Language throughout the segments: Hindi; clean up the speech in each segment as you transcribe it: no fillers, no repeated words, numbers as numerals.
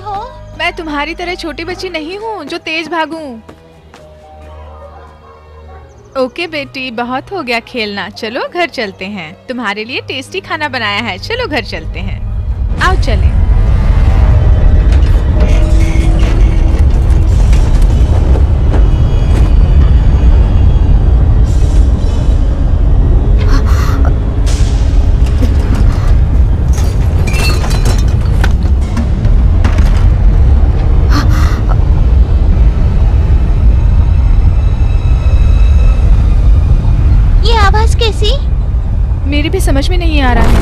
हो? मैं तुम्हारी तरह छोटी बच्ची नहीं हूँ जो तेज भागूं। ओके बेटी, बहुत हो गया खेलना, चलो घर चलते हैं। तुम्हारे लिए टेस्टी खाना बनाया है, चलो घर चलते हैं। आओ चलें। ये आवाज कैसी? मेरी भी समझ में नहीं आ रहा है।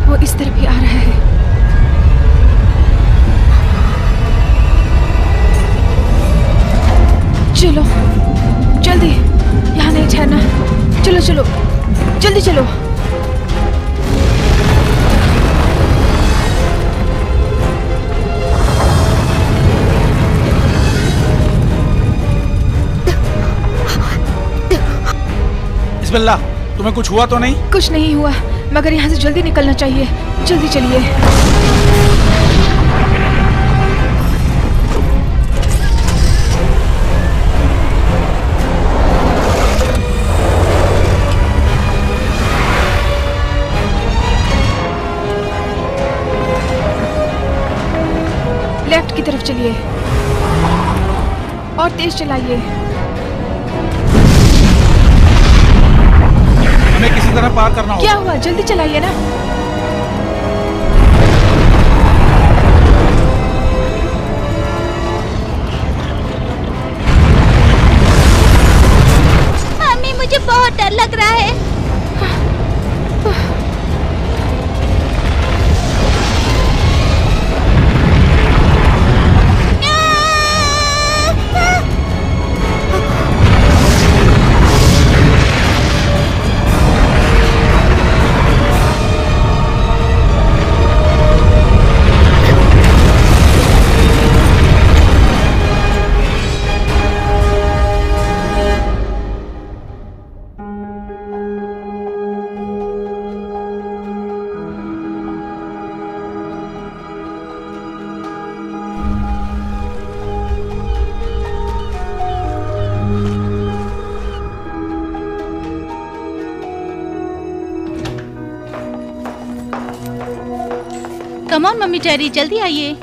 वो इस तरफ ही आ रहा है। चलो जल्दी, यहाँ नहीं ठहरना। चलो चलो जल्दी चलो। बिस्मिल्लाह, तुम्हें कुछ हुआ तो नहीं? कुछ नहीं हुआ, मगर यहाँ से जल्दी निकलना चाहिए। जल्दी चलिए। लेफ्ट की तरफ चलिए और तेज चलाइए। हमें किसी तरह पार करना होगा। क्या हुआ, जल्दी चलाइए ना। मम्मी, मुझे बहुत डर लग रहा है। कम ऑन मम्मी टेरी, जल्दी आइए।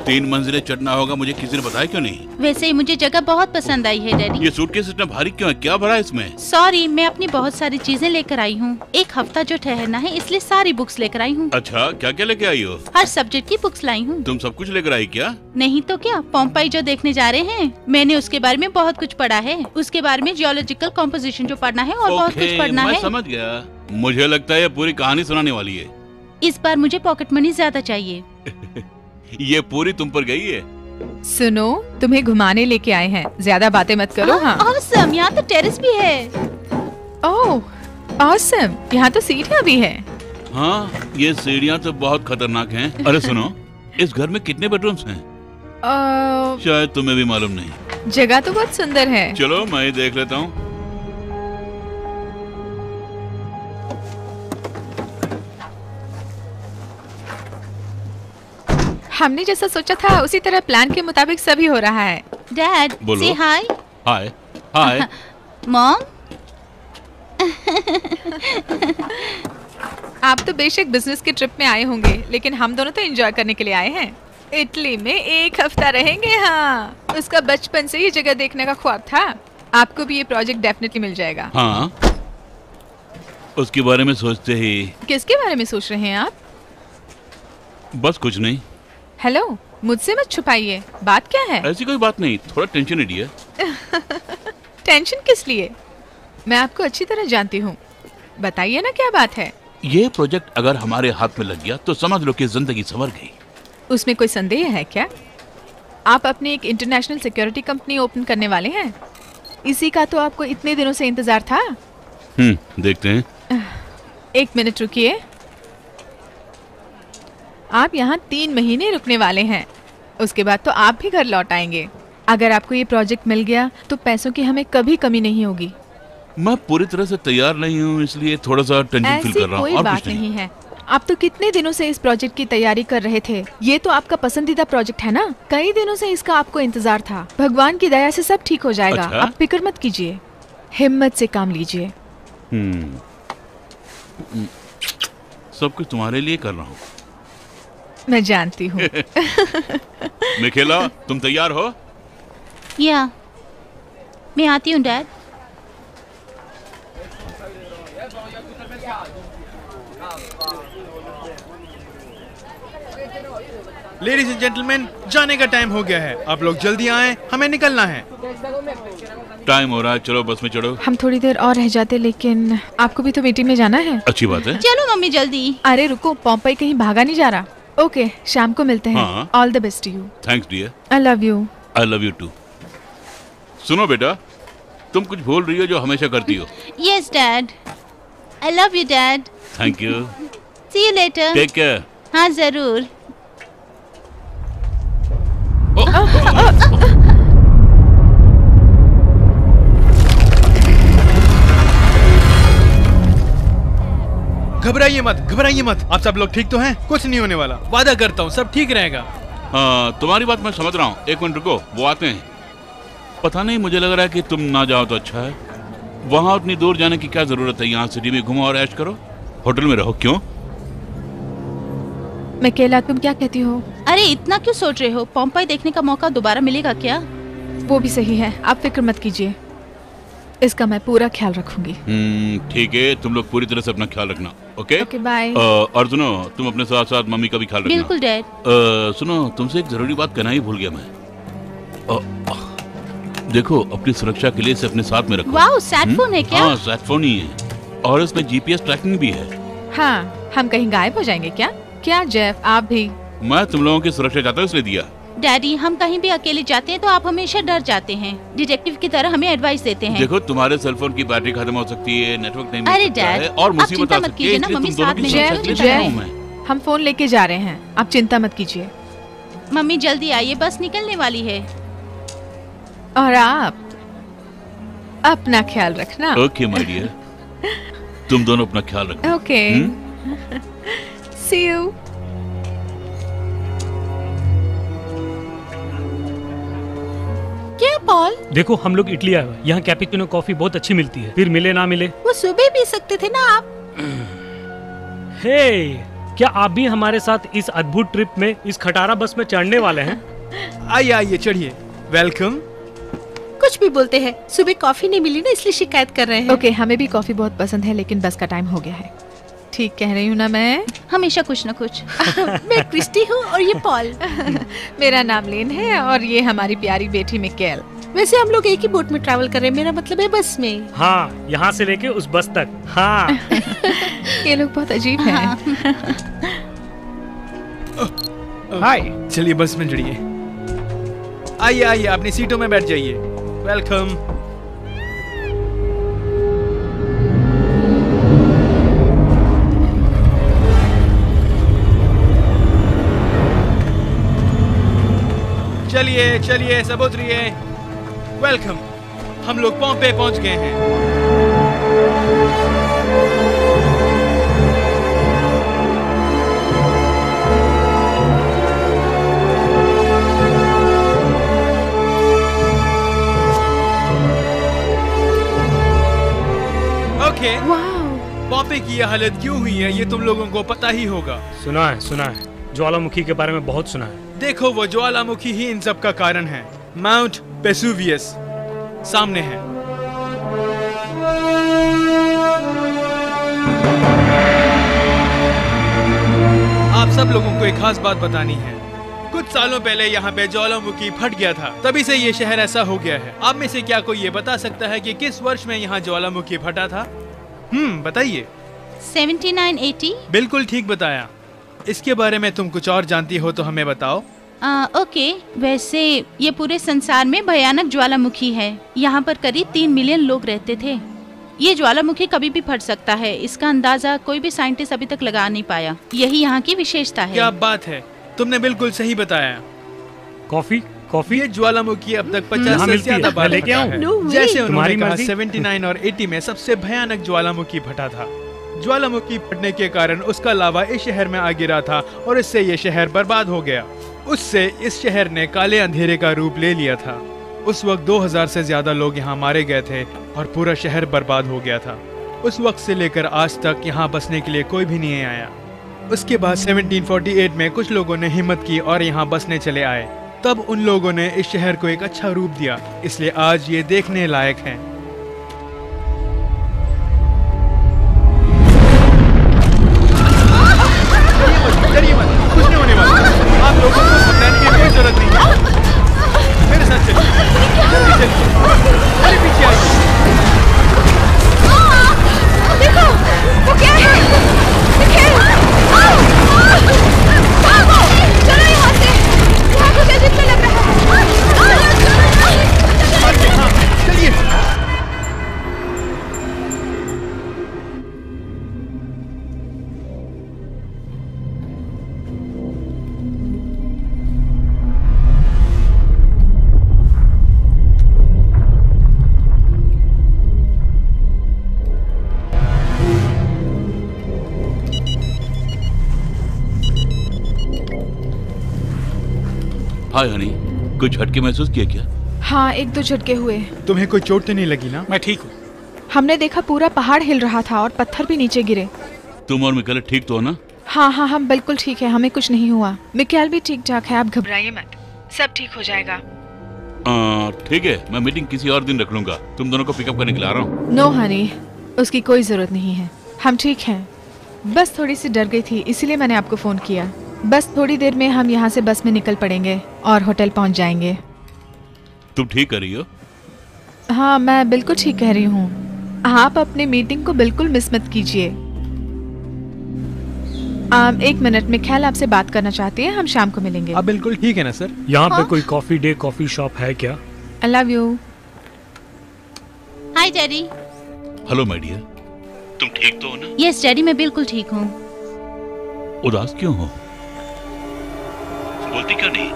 3 मंजिलें चढ़ना होगा, मुझे किसी ने बताया क्यों नहीं? वैसे ही मुझे जगह बहुत पसंद आई है डैडी। ये सूटकेस इतना भारी क्यों है? क्या भरा है इसमें? सॉरी, मैं अपनी बहुत सारी चीजें लेकर आई हूँ। 1 हफ्ता जो ठहरना है, इसलिए सारी बुक्स लेकर आई हूँ। अच्छा, क्या क्या लेके आई हो? हर सब्जेक्ट की बुक्स लाई हूँ। तुम सब कुछ लेकर आई क्या? नहीं तो क्या, पोम्पाई जो देखने जा रहे हैं, मैंने उसके बारे में बहुत कुछ पढ़ा है। उसके बारे में जियोलॉजिकल कॉम्पोजिशन जो पढ़ना है और बहुत कुछ पढ़ना मैं है। समझ गया। मुझे लगता है ये पूरी कहानी सुनाने वाली है। इस बार मुझे पॉकेट मनी ज्यादा चाहिए। ये पूरी तुम पर गई है। सुनो, तुम्हें घुमाने लेके आए हैं, ज्यादा बातें मत करो। हाँ ऑसम, यहाँ तो टेरेस भी है। ओह ऑसम, यहाँ तो सीढ़ियाँ भी है। हाँ, ये सीढ़ियाँ तो बहुत खतरनाक हैं। अरे सुनो, इस घर में कितने बेडरूम्स हैं? शायद तुम्हें भी मालूम नहीं। जगह तो बहुत सुंदर है। चलो मैं ही देख लेता हूँ। हमने जैसा सोचा था उसी तरह प्लान के मुताबिक सभी हो रहा है। डैड, बोलो। से हाय। हाय हाय। मॉम, आप तो बेशक बिजनेस की ट्रिप में आए होंगे, लेकिन हम दोनों तो एंजॉय करने के लिए आए हैं। इटली में 1 हफ्ता रहेंगे। हाँ, उसका बचपन से ये जगह देखने का ख्वाब था। आपको भी ये प्रोजेक्ट डेफिनेटली मिल जाएगा। हाँ, उसके बारे में सोचते ही। किसके बारे में सोच रहे हैं आप? बस कुछ नहीं। हेलो, मुझसे मत छुपाइए, बात क्या है? ऐसी कोई बात नहीं, थोड़ा टेंशन है डियर। टेंशन किस लिए? मैं आपको अच्छी तरह जानती हूँ, बताइए ना क्या बात है। ये प्रोजेक्ट अगर हमारे हाथ में लग गया तो समझ लो कि जिंदगी संवर गई। उसमें कोई संदेह है क्या? आप अपनी एक इंटरनेशनल सिक्योरिटी कंपनी ओपन करने वाले हैं। इसी का तो आपको इतने दिनों से इंतजार था। देखते हैं। 1 मिनट रुकिए। आप यहाँ 3 महीने रुकने वाले हैं। उसके बाद तो आप भी घर लौट आएंगे। अगर आपको ये प्रोजेक्ट मिल गया तो पैसों की हमें कभी कमी नहीं होगी। मैं पूरी तरह से तैयार नहीं हूँ, इसलिए थोड़ा सा टेंशन फील कर रहा हूँ। कोई बात नहीं है। आप तो कितने दिनों से इस प्रोजेक्ट की तैयारी कर रहे थे। ये तो आपका पसंदीदा प्रोजेक्ट है ना। कई दिनों से इसका आपको इंतजार था। भगवान की दया से सब ठीक हो जाएगा। अच्छा? आप फिक्र मत कीजिए, हिम्मत से काम लीजिए। सब कुछ तुम्हारे लिए कर रहा हूँ। मैं जानती हूँ। मिकेला, तुम तैयार हो? या मैं आती हूँ डैड। लेडीज एंड जेंटलमैन, जाने का टाइम हो गया है। आप लोग जल्दी आएं, हमें निकलना है। टाइम हो रहा है, चलो बस में चढ़ो। हम थोड़ी देर और रह जाते, लेकिन आपको भी तो मीटिंग में जाना है। अच्छी बात है। चलो मम्मी जल्दी। अरे रुको, पॉम्पई कहीं भागा नहीं जा रहा। ओके, शाम को मिलते हैं। हाँ। All the best to you. Thanks dear. I love you. I love you too. सुनो बेटा, तुम कुछ भूल रही हो जो हमेशा करती हो। Yes dad, I love you dad. Thank you. See you later. Take care. हाँ जरूर। घबराइए मत, घबराइए मत। आप सब लोग ठीक तो हैं? कुछ नहीं होने वाला, वादा करता हूँ सब ठीक रहेगा। हाँ, तुम्हारी बात मैं समझ रहा हूँ। एक मिनट रुको, वो आते हैं। पता नहीं, मुझे लग रहा है कि तुम ना जाओ तो अच्छा है। वहाँ उतनी दूर जाने की क्या जरूरत है? यहाँ सिटी में घूमो और ऐश करो, होटल में रहो। क्यों? मिकेला, तुम क्या कहती हो? अरे इतना क्यों सोच रहे हो? पॉम्पई देखने का मौका दोबारा मिलेगा क्या? वो भी सही है, आप फिक्र मत कीजिए, इसका मैं पूरा ख्याल रखूंगी। ठीक है, तुम लोग पूरी तरह से अपना ख्याल रखना। Okay okay, bye. और सुनो, तुम अपने साथ साथ मम्मी का भी ख्याल रखना। बिल्कुल डैड। सुनो, तुमसे एक जरूरी बात कहना ही भूल गया मैं। देखो, अपनी सुरक्षा के लिए इसे अपने साथ में रखो। वाओ, सैट फोन है क्या? हाँ, सैट फोन ही है और इसमें जीपीएस ट्रैकिंग भी है। हाँ, हम कहीं गायब हो जाएंगे क्या? क्या जेफ, आप भी? मैं तुम लोगों की सुरक्षा चाहता हूँ, इसलिए दिया। डैडी, हम कहीं भी अकेले जाते हैं तो आप हमेशा डर जाते हैं। डिटेक्टिव की तरह हमें एडवाइस देते हैं। देखो, तुम्हारे सेलफोन की बैटरी खत्म हो सकती है, नेटवर्क नहीं मिल अरे सकता है डैड, और आप मुसीबत चिंता आ मत सकती है, कीजिए ना, इसलिए मम्मी तुम दोनों साथ की में सुरक्षा हैं। के लिए जेफ, चाहता हूँ मैं। हम फोन लेके जा रहे हैं, आप चिंता मत कीजिए। मम्मी जल्दी आइए, बस निकलने वाली है। और आप अपना ख्याल रखना। ओके माय डियर, तुम दोनों अपना ख्याल रखना। Okay, see you. क्या पॉल? देखो, हम लोग इटली आए हुए हैं। यहाँ कैपुचिनो कॉफी बहुत अच्छी मिलती है, फिर मिले ना मिले। वो सुबह पी सकते थे ना आप। हे, क्या आप भी हमारे साथ इस अद्भुत ट्रिप में इस खटारा बस में चढ़ने वाले हैं? आइए आइए, चढ़िए। वेलकम। कुछ भी बोलते हैं, सुबह कॉफी नहीं मिली ना, इसलिए शिकायत कर रहे हैं। ओके, हमें भी कॉफी बहुत पसंद है, लेकिन बस का टाइम हो गया है। ठीक कह रही हूँ ना मैं? हमेशा कुछ न कुछ। मैं क्रिस्टी हूँ और ये पॉल। मेरा नाम लेन है और ये हमारी प्यारी बेटी मिकेल। वैसे हम लोग एक ही बोट में ट्रैवल कर रहे हैं, मेरा मतलब है बस में। हाँ, यहाँ से लेके उस बस तक। हाँ। ये लोग बहुत अजीब हैं। हाय। चलिए बस में चढ़िए। आइए आइए, अपनी सीटों में बैठ जाइए। वेलकम। चलिए चलिए, सब उतरिए। वेलकम। हम लोग पॉम्पे पहुंच गए हैं। ओके, पॉम्पे की यह हालत क्यों हुई है ये तुम लोगों को पता ही होगा। सुना है, ज्वालामुखी के बारे में बहुत सुना है। देखो, वो ज्वालामुखी ही इन सब का कारण है। माउंट वेसुवियस सामने है। आप सब लोगों को एक खास बात बतानी है। कुछ सालों पहले यहाँ पे ज्वालामुखी फट गया था, तभी से ये शहर ऐसा हो गया है। आप में से क्या कोई ये बता सकता है कि किस वर्ष में यहाँ ज्वालामुखी फटा था? बताइए। 7980। बिल्कुल ठीक बताया। इसके बारे में तुम कुछ और जानती हो तो हमें बताओ। ओके, वैसे ये पूरे संसार में भयानक ज्वालामुखी है। यहाँ पर करीब 3 मिलियन लोग रहते थे। ये ज्वालामुखी कभी भी फट सकता है, इसका अंदाजा कोई भी साइंटिस्ट अभी तक लगा नहीं पाया। यही यहाँ की विशेषता है। क्या बात है, तुमने बिल्कुल सही बताया। Coffee coffee. ये ज्वालामुखी अब तक 50 यहाँ से मिलती है, ज्यादा बार मैं लेके फटा आऊं? है। No way। जैसे उन्होंने तुम्हारी कहा मर्जी। 79 और 80 में सबसे भयानक ज्वालामुखी फटा था। ज्वालामुखी फटने के कारण उसका लावा इस शहर में आ गिरा था और इससे ये शहर बर्बाद हो गया। उससे इस शहर ने काले अंधेरे का रूप ले लिया था। उस वक्त 2000 से ज्यादा लोग यहाँ मारे गए थे और पूरा शहर बर्बाद हो गया था। उस वक्त से लेकर आज तक यहाँ बसने के लिए कोई भी नहीं आया। उसके बाद 1748 में कुछ लोगों ने हिम्मत की और यहाँ बसने चले आए। तब उन लोगों ने इस शहर को एक अच्छा रूप दिया, इसलिए आज ये देखने लायक है। डरिए मत, कुछ नहीं होने वाला। आप लोगों को घबराने की कोई जरूरत नहीं है। मेरे साथ चलिए, जल्दी चलिए, मेरे पीछे आइए। देखो, वो क्या है? निखिल! भागो! चलो यहाँ से! यहाँ कुछ अजीब सा लग रहा है। हाँ, चलिए। हाय हनी, कुछ झटके महसूस किया क्या? हाँ, एक दो झटके हुए। तुम्हें कोई चोट तो नहीं लगी ना? मैं ठीक हूँ। हमने देखा पूरा पहाड़ हिल रहा था और पत्थर भी नीचे गिरे। तुम और मिकेल ठीक तो हो ना? हाँ हाँ, हम बिल्कुल ठीक है, हमें कुछ नहीं हुआ। मिकेल भी ठीक ठाक है, आप घबराइए मत, सब ठीक हो जाएगा। ठीक है, मैं मीटिंग किसी और दिन रख लूंगा। तुम दोनों को पिकअप करने के लिए आ रहा हूँ। नो हनी, उसकी कोई जरूरत नहीं है, हम ठीक हैं। बस थोड़ी सी डर गई थी, इसीलिए मैंने आपको फोन किया। बस थोड़ी देर में हम यहाँ से बस में निकल पड़ेंगे और होटल पहुँच जाएंगे। तुम ठीक कर रही हो? हाँ, मैं बिल्कुल ठीक कह रही हूँ। आप अपनी मीटिंग को बिल्कुल मिस मत कीजिए। एक मिनट, मिखाइल आपसे बात करना चाहती है, हम शाम को मिलेंगे। आप बिल्कुल ठीक है ना सर? यहाँ पे हाँ? कोई कॉफी डे कॉफी शॉप है क्या? I love you. Hi daddy. Hello my dear, तुम ठीक तो हो ना? यस डैडी, मैं बिल्कुल ठीक हूँ। उदास क्यों हो? बोलती क्यों नहीं?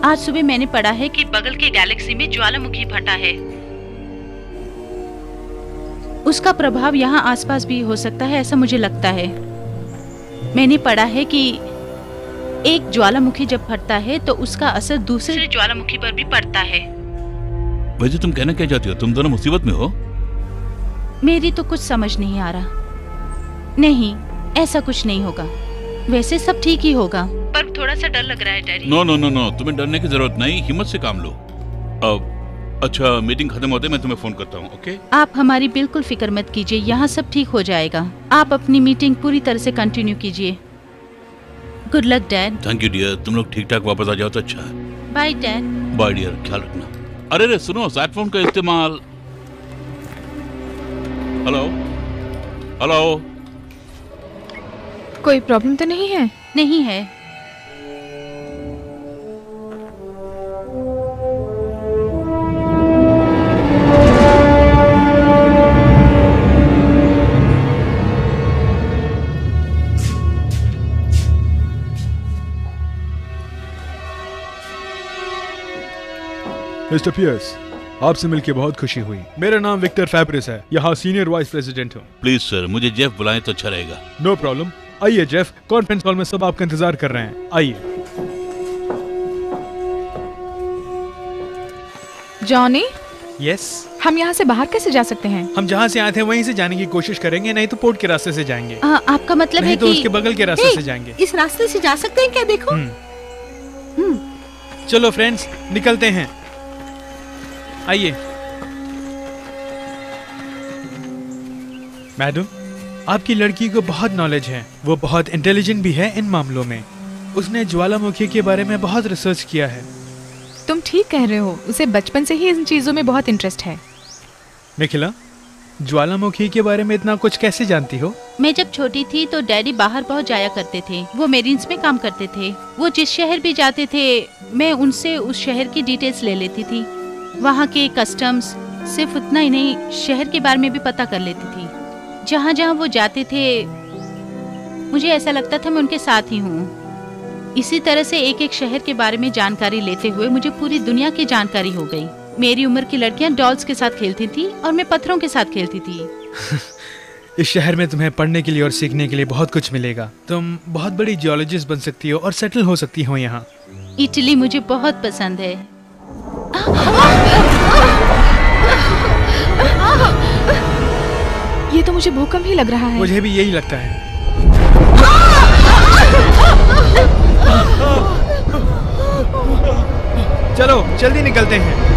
आज सुबह मैंने पढ़ा है कि बगल के गैलेक्सी में ज्वालामुखी फटा है। उसका प्रभाव यहाँ आसपास भी हो सकता है, ऐसा मुझे लगता है। मैंने पढ़ा है कि एक ज्वालामुखी जब फटता है तो उसका असर दूसरे ज्वालामुखी पर भी पड़ता है। वैसे तुम कहना क्या चाहती हो? तुम दोनों मुसीबत में हो? मेरी तो कुछ समझ नहीं आ रहा। नहीं, ऐसा कुछ नहीं होगा। वैसे सब ठीक ही होगा, पर थोड़ा सा डर लग रहा है daddy. No no no no, तुम्हें डरने की जरूरत नहीं, हिम्मत से काम लो। अब अच्छा, मीटिंग खत्म होते मैं तुम्हें फोन करता हूँ, ओके? आप हमारी बिल्कुल फिक्र मत कीजिए, यहाँ सब ठीक हो जाएगा। आप अपनी मीटिंग पूरी तरह से कंटिन्यू कीजिए। Good luck dad. Thank you dear, तुम लोग ठीक ठाक वापस आ जाओ तो अच्छा है। Bye dad. बाय डियर, ख्याल रखना। अरे रे सुनो, सैट फोन का इस्तेमाल। हेलो हेलो, कोई प्रॉब्लम तो नहीं है? नहीं है। मिस्टर पियर्स, आपसे मिलकर बहुत खुशी हुई। मेरा नाम विक्टर फैब्रिस है, यहाँ सीनियर वाइस प्रेसिडेंट हूँ। प्लीज सर, मुझे जेफ बुलाएं तो अच्छा रहेगा। No problem. आइए जेफ, कॉन्फ्रेंस हॉल में सब आपका इंतजार कर रहे हैं, आइए। जॉनी, यस, हम यहाँ से बाहर कैसे जा सकते हैं? हम जहाँ से आए थे वहीं से जाने की कोशिश करेंगे, नहीं तो पोर्ट के रास्ते से जाएंगे। आपका मतलब नहीं है तो कि उसके बगल के रास्ते से जाएंगे। इस रास्ते से जा सकते हैं क्या? देखो। चलो फ्रेंड्स, निकलते हैं, आइए। मैडम, आपकी लड़की को बहुत नॉलेज है, वो बहुत इंटेलिजेंट भी है इन मामलों में। उसने ज्वालामुखी के बारे में बहुत रिसर्च किया है। तुम ठीक कह रहे हो, उसे बचपन से ही इन चीजों में बहुत इंटरेस्ट है। निखिला, ज्वालामुखी के बारे में इतना कुछ कैसे जानती हो? मैं जब छोटी थी तो डैडी बाहर बहुत जाया करते थे। वो मेरिन्स में काम करते थे। वो जिस शहर भी जाते थे, मैं उनसे उस शहर की डिटेल्स ले लेती थी। वहाँ के कस्टम्स, सिर्फ उतना ही नहीं, शहर के बारे में भी पता कर लेती थी। जहाँ जहाँ वो जाते थे, मुझे ऐसा लगता था मैं उनके साथ ही हूँ। इसी तरह से एक एक शहर के बारे में जानकारी लेते हुए मुझे पूरी दुनिया की जानकारी हो गई। मेरी उम्र की लड़कियां डॉल्स के साथ खेलती थी और मैं पत्थरों के साथ खेलती थी। इस शहर में तुम्हें पढ़ने के लिए और सीखने के लिए बहुत कुछ मिलेगा। तुम बहुत बड़ी जियोलॉजिस्ट बन सकती हो और सेटल हो सकती हो यहाँ। इटली मुझे बहुत पसंद है। ये तो मुझे भूकंप ही लग रहा है। मुझे भी यही लगता है। चलो जल्दी निकलते हैं।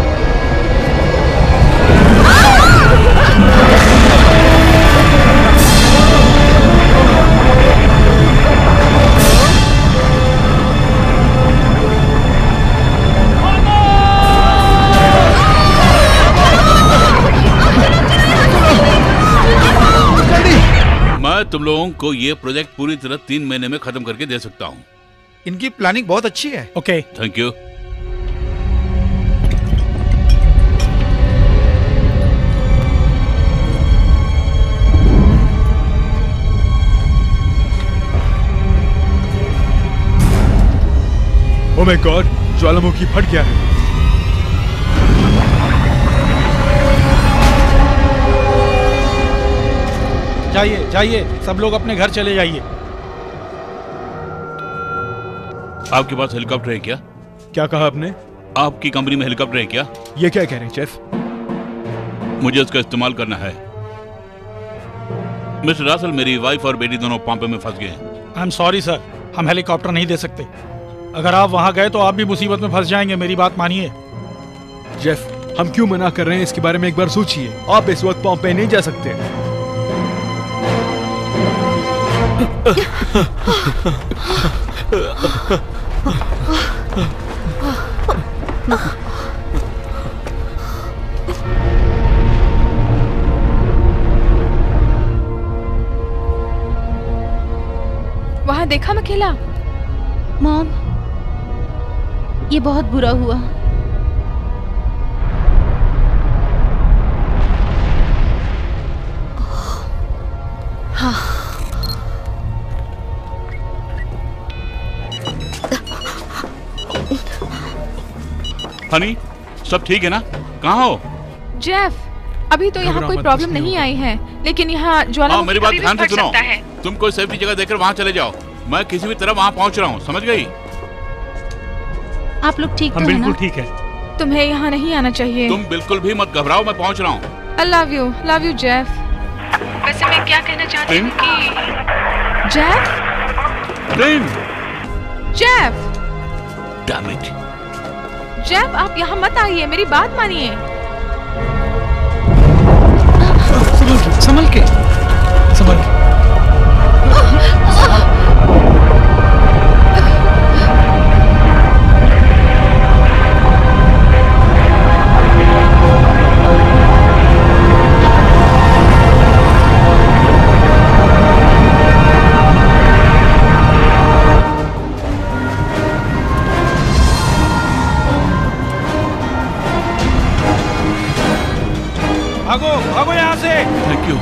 मैं तुम लोगों को ये प्रोजेक्ट पूरी तरह 3 महीने में खत्म करके दे सकता हूँ। इनकी प्लानिंग बहुत अच्छी है। Okay, thank you. Oh my God, ज्वालामुखी फट गया है। जाइए जाइए, सब लोग अपने घर चले जाइए। आपके पास हेलीकॉप्टर है क्या? क्या कहा आपने? आपकी कंपनी में हेलीकॉप्टर है क्या? ये क्या कह रहे हैं चेफ? मुझे उसका इस्तेमाल करना है। मिस्टर रासल, मेरी वाइफ और बेटी दोनों पांपे में फंस गए हैं। आई एम सॉरी सर, हम हेलीकॉप्टर नहीं दे सकते। अगर आप वहां गए तो आप भी मुसीबत में फंस जाएंगे। मेरी बात मानिए। जेफ, हम क्यों मना कर रहे हैं इसके बारे में एक बार सोचिए। आप इस वक्त पॉम्पे नहीं जा सकते। वहाँ देखा मकेला? मॉम, ये बहुत बुरा हुआ। हाँ। हनी, सब ठीक है ना? कहाँ हो? जेफ, अभी तो यहाँ कोई प्रॉब्लम नहीं आई है, लेकिन यहाँ ज्वालामुखी मेरी बात कभी भी ध्यान से फट सुनो। सकता है। तुम कोई सेफ्टी जगह देखकर वहाँ चले जाओ। मैं किसी भी तरह वहाँ पहुँच रहा हूँ, समझ गई? आप लोग ठीक तो हम हैं बिल्कुल ना? ठीक है। तुम्हें यहाँ नहीं आना चाहिए। तुम बिल्कुल भी मत घबराओ, मैं पहुँच रहा हूँ। आई लव यू जेफ। वैसे मैं क्या कहना चाहती हूँ कि Jeff, Jeff, Damn it! Jeff, आप यहाँ मत आइए, मेरी बात मानिए। संभल के, संभल के। भागो भागो यहाँ से। Thank you.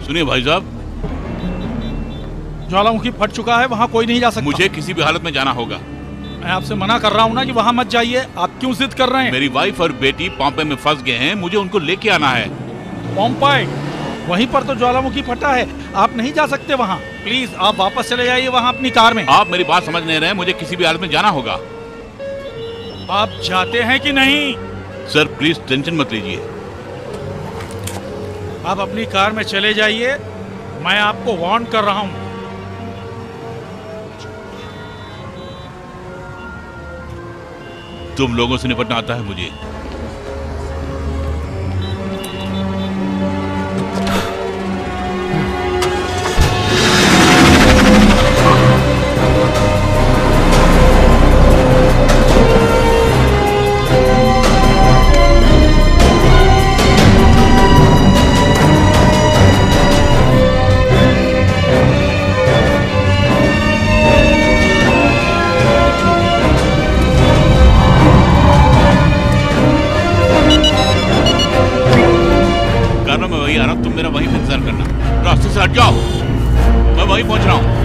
सुनिए भाई साहब, ज्वालामुखी फट चुका है, वहाँ कोई नहीं जा सकता। मुझे किसी भी हालत में जाना होगा। मैं आपसे मना कर रहा हूँ ना कि वहाँ मत जाइए। आप क्यों जिद कर रहे हैं? मेरी वाइफ और बेटी पॉम्पे में फंस गए हैं, मुझे उनको लेके आना है। पॉम्पाई, वहीं पर तो ज्वालामुखी फटा है। आप नहीं जा सकते वहाँ। प्लीज आप वापस चले जाइए वहाँ अपनी कार में। आप मेरी बात समझ नहीं रहे, मुझे किसी भी हालत में जाना होगा। आप जाते हैं कि नहीं? सर प्लीज टेंशन मत लीजिए। आप अपनी कार में चले जाइए, मैं आपको वार्न कर रहा हूँ। तुम लोगों से निपटना आता है मुझे। वहीं पहुंच रहा हूँ।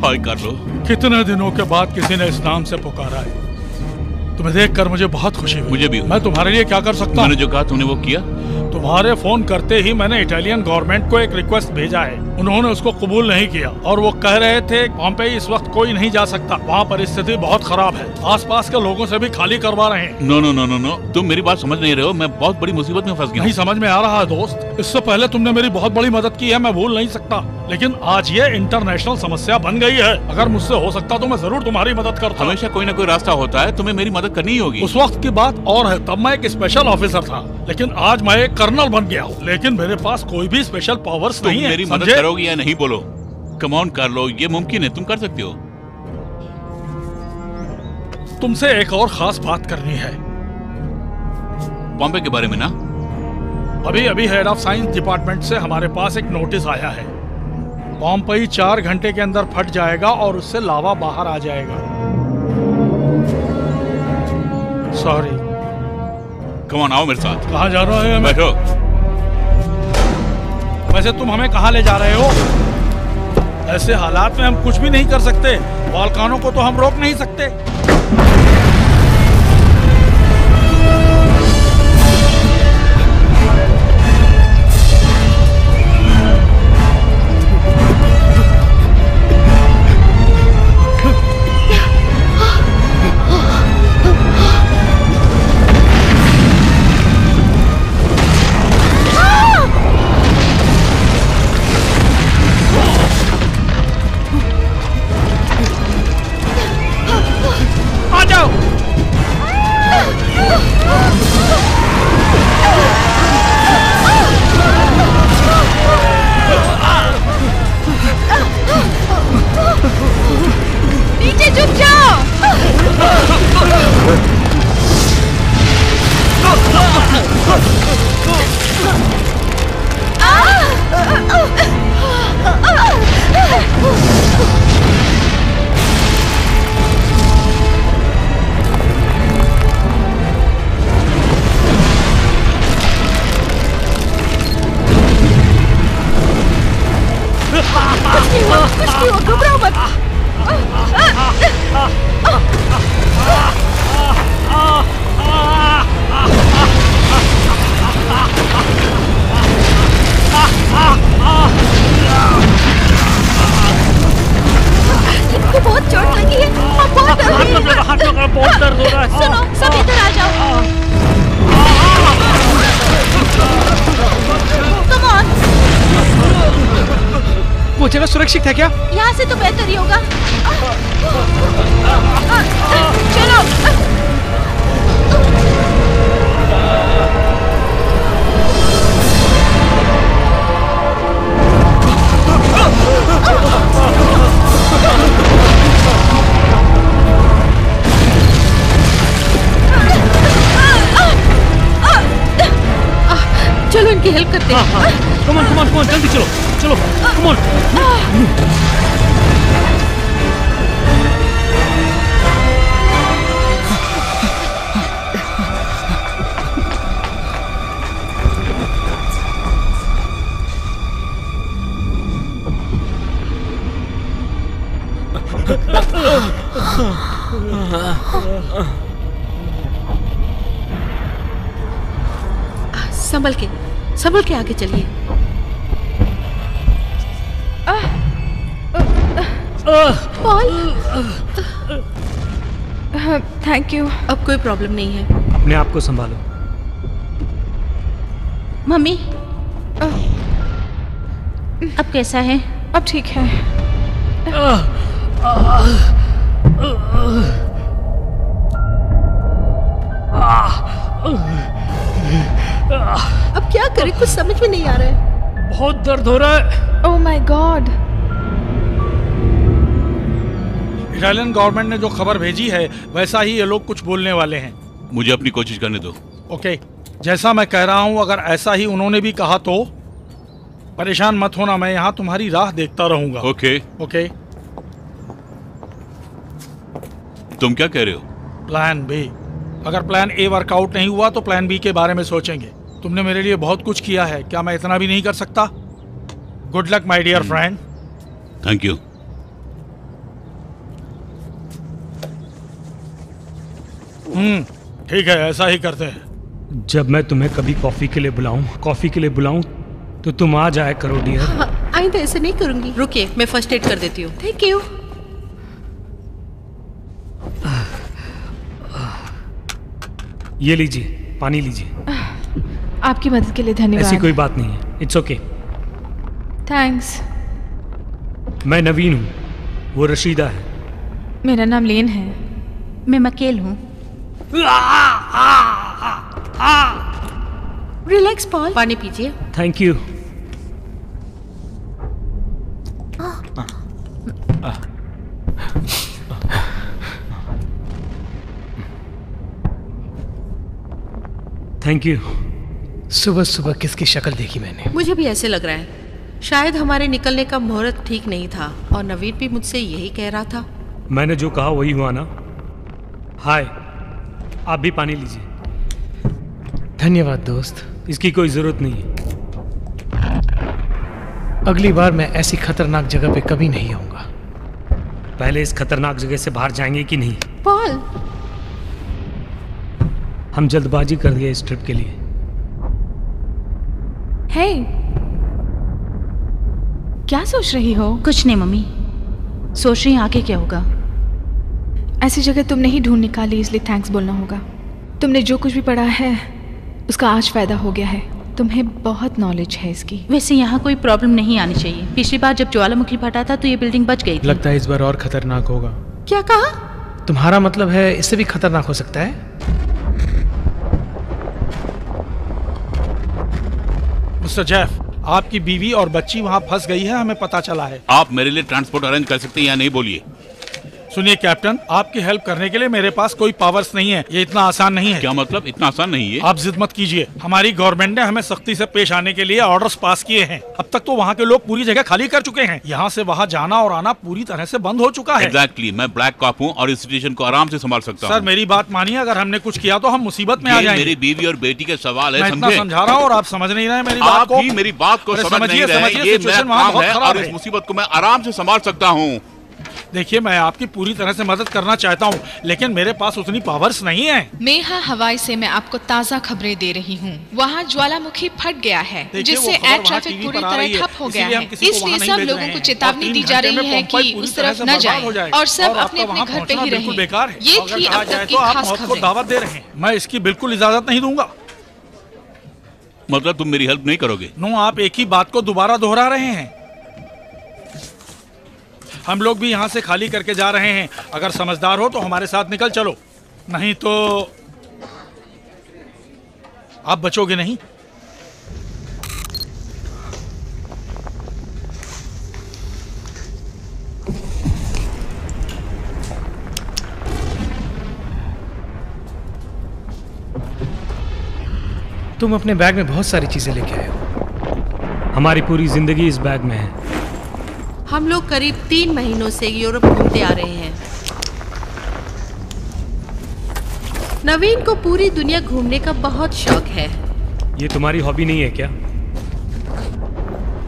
हाय कार्लो। कितने दिनों के बाद किसी ने इस नाम से पुकारा है। तुम्हें देखकर मुझे बहुत खुशी हुई। मुझे भी हुई। मैं तुम्हारे लिए क्या कर सकता हूँ? मैंने जो कहा तुमने वो किया। तुम्हारे फोन करते ही मैंने इटालियन गवर्नमेंट को एक रिक्वेस्ट भेजा है। उन्होंने उसको कबूल नहीं किया और वो कह रहे थे पॉम्पेई इस वक्त कोई नहीं जा सकता, वहाँ परिस्थिति बहुत खराब है, आसपास के लोगों से भी खाली करवा रहे हैं। No no no no no, तुम मेरी बात समझ नहीं रहे हो। मैं बहुत बड़ी मुसीबत में फंस गया। नहीं समझ में आ रहा है दोस्त। इससे पहले तुमने मेरी बहुत बड़ी मदद की है, मैं भूल नहीं सकता, लेकिन आज ये इंटरनेशनल समस्या बन गई है। अगर मुझसे हो सकता तो मैं जरूर तुम्हारी मदद करता। हमेशा कोई ना कोई रास्ता होता है, तुम्हें मेरी मदद करनी ही होगी। उस वक्त की बात और है, तब मैं एक स्पेशल ऑफिसर था, लेकिन आज मैं एक कर्नल बन गया हूँ। लेकिन मेरे पास कोई भी स्पेशल पावर्स नहीं है। मेरी मदद करोगे या नहीं बोलो। कम ऑन कार्लो, ये मुमकिन है, तुम कर सकते हो। तुमसे एक और खास बात करनी है। बॉम्बे के बारे में ना? अभी अभी हेड ऑफ साइंस डिपार्टमेंट से हमारे पास एक नोटिस आया है। पॉम्पेई 4 घंटे के अंदर फट जाएगा और उससे लावा बाहर आ जाएगा। सॉरी। कम ऑन, आओ मेरे साथ। कहाँ जा रहे हैं? बैठो। वैसे तुम हमें कहाँ ले जा रहे हो? ऐसे हालात में हम कुछ भी नहीं कर सकते। वॉल्कानों को तो हम रोक नहीं सकते। नीचे झुक जाओ। कुछ नहीं हुआ, घबराओ मत। इनको बहुत चोट लगी है, हम बहुत डर रहे हैं। हाथ में बहुत दर्द हो रहा है। सुनो, सब इधर आ जाओ। Come on. वो जगह सुरक्षित है क्या? यहाँ से तो बेहतर ही होगा। चलो। चलो इनकी हेल्प करते हैं। कम ऑन, जल्दी चलो, चलो, कम ऑन। संभल के आगे चलिए। Paul, thank you. अब कोई प्रॉब्लम नहीं है। अपने आप को संभालो। मम्मी, अब कैसा है? अब ठीक है। अब क्या करें, कुछ समझ में नहीं आ रहा है। बहुत दर्द हो रहा है। Oh my God. Italian government ने जो खबर भेजी है वैसा ही ये लोग कुछ बोलने वाले हैं। मुझे अपनी कोशिश करने दो। ओके, जैसा मैं कह रहा हूँ, अगर ऐसा ही उन्होंने भी कहा तो परेशान मत होना, मैं यहाँ तुम्हारी राह देखता रहूंगा। ओके। ओके। तुम क्या कह रहे हो? Plan B. अगर प्लान ए वर्कआउट नहीं हुआ तो प्लान बी के बारे में सोचेंगे। तुमने मेरे लिए बहुत कुछ किया है, क्या मैं इतना भी नहीं कर सकता? Good luck my dear friend. Thank you. ठीक है, ऐसा ही करते हैं। जब मैं तुम्हें कभी कॉफी के लिए बुलाऊं तो तुम आ जाया करो डियर। हाँ, आइंदा ऐसे नहीं करूंगी। रुकिए, मैं फर्स्ट एड कर देती हूँ। Thank you. ये लीजिए, पानी लीजिए। आपकी मदद के लिए धन्यवाद। ऐसी कोई बात नहीं है, इट्स ओके। थैंक्स। मैं नवीन हूँ, वो रशीदा है। मेरा नाम लेन है। मैं मकेल हूँ। रिलैक्स पॉल, पानी पीजिए। Thank you. Thank you. सुबह सुबह किसकी शक्ल देखी मैंने? मुझे भी ऐसे लग रहा है, शायद हमारे निकलने का मुहूर्त ठीक नहीं था और नवीन भी मुझसे यही कह रहा था। मैंने जो कहा वही हुआ ना। हाय, आप भी पानी लीजिए। धन्यवाद दोस्त। इसकी कोई जरूरत नहीं है। अगली बार मैं ऐसी खतरनाक जगह पे कभी नहीं आऊंगा। पहले इस खतरनाक जगह से बाहर जाएंगे कि नहीं? पॉल, हम जल्दबाजी कर दिए इस ट्रिप के लिए। हे, क्या सोच रही हो? कुछ नहीं मम्मी, सोच रही हूँ आगे क्या होगा। ऐसी जगह तुमने ही ढूंढ निकाली, इसलिए थैंक्स बोलना होगा। तुमने जो कुछ भी पढ़ा है उसका आज फायदा हो गया है। तुम्हें बहुत नॉलेज है इसकी। वैसे यहाँ कोई प्रॉब्लम नहीं आनी चाहिए। पिछली बार जब ज्वालामुखी फटा था तो ये बिल्डिंग बच गई थी। लगता है इस बार और खतरनाक होगा। क्या कहा? तुम्हारा मतलब है इससे भी खतरनाक हो सकता है? मिस्टर जेफ, आपकी बीवी और बच्ची वहाँ फंस गई है, हमें पता चला है। आप मेरे लिए ट्रांसपोर्ट अरेंज कर सकते हैं या नहीं, बोलिए। सुनिए कैप्टन, आपकी हेल्प करने के लिए मेरे पास कोई पावर्स नहीं है। ये इतना आसान नहीं है। क्या मतलब? इतना आसान नहीं है? आप जिद मत कीजिए। हमारी गवर्नमेंट ने हमें सख्ती से पेश आने के लिए ऑर्डर्स पास किए हैं। अब तक तो वहाँ के लोग पूरी जगह खाली कर चुके हैं। यहाँ से वहाँ जाना और आना पूरी तरह से बंद हो चुका है। एग्जैक्टली, मैं ब्लैक कॉप हूँ और इस सिचुएशन को आराम से संभाल सकता हूँ। सर मेरी बात मानिए, अगर हमने कुछ किया तो हम मुसीबत में आ जाएंगे। मेरी बीवी और बेटी के सवाल है, मैं इतना समझे? समझा रहा हूँ और आप समझ नहीं रहे मेरी बात को। आप भी मेरी बात को समझ नहीं रहे। ये मेरा काम है और इस मुसीबत को मैं आराम से संभाल सकता हूँ। देखिए, मैं आपकी पूरी तरह से मदद करना चाहता हूँ, लेकिन मेरे पास उतनी पावर्स नहीं है। मेहा हवाई से मैं आपको ताज़ा खबरें दे रही हूँ। वहाँ ज्वालामुखी फट गया है, जिससे एयर ट्रैफिक पूरी तरह ठप हो गया है। इसलिए सब लोगों को चेतावनी दी जा रही है कि उस तरफ न जाएं और सब अपने अपने घर पे ही रहें। ये थी अब तक की खास खबरें। दावत दे रहे हैं, मैं इसकी बिल्कुल इजाजत नहीं दूंगा। मतलब तुम मेरी हेल्प नहीं करोगे? नो, आप एक ही बात को दोबारा दोहरा रहे हैं। हम लोग भी यहाँ से खाली करके जा रहे हैं। अगर समझदार हो तो हमारे साथ निकल चलो, नहीं तो आप बचोगे नहीं। तुम अपने बैग में बहुत सारी चीजें लेके आए हो। हमारी पूरी जिंदगी इस बैग में है। हम लोग करीब 3 महीनों से यूरोप घूमते आ रहे हैं। नवीन को पूरी दुनिया घूमने का बहुत शौक है। ये तुम्हारी हॉबी नहीं है क्या?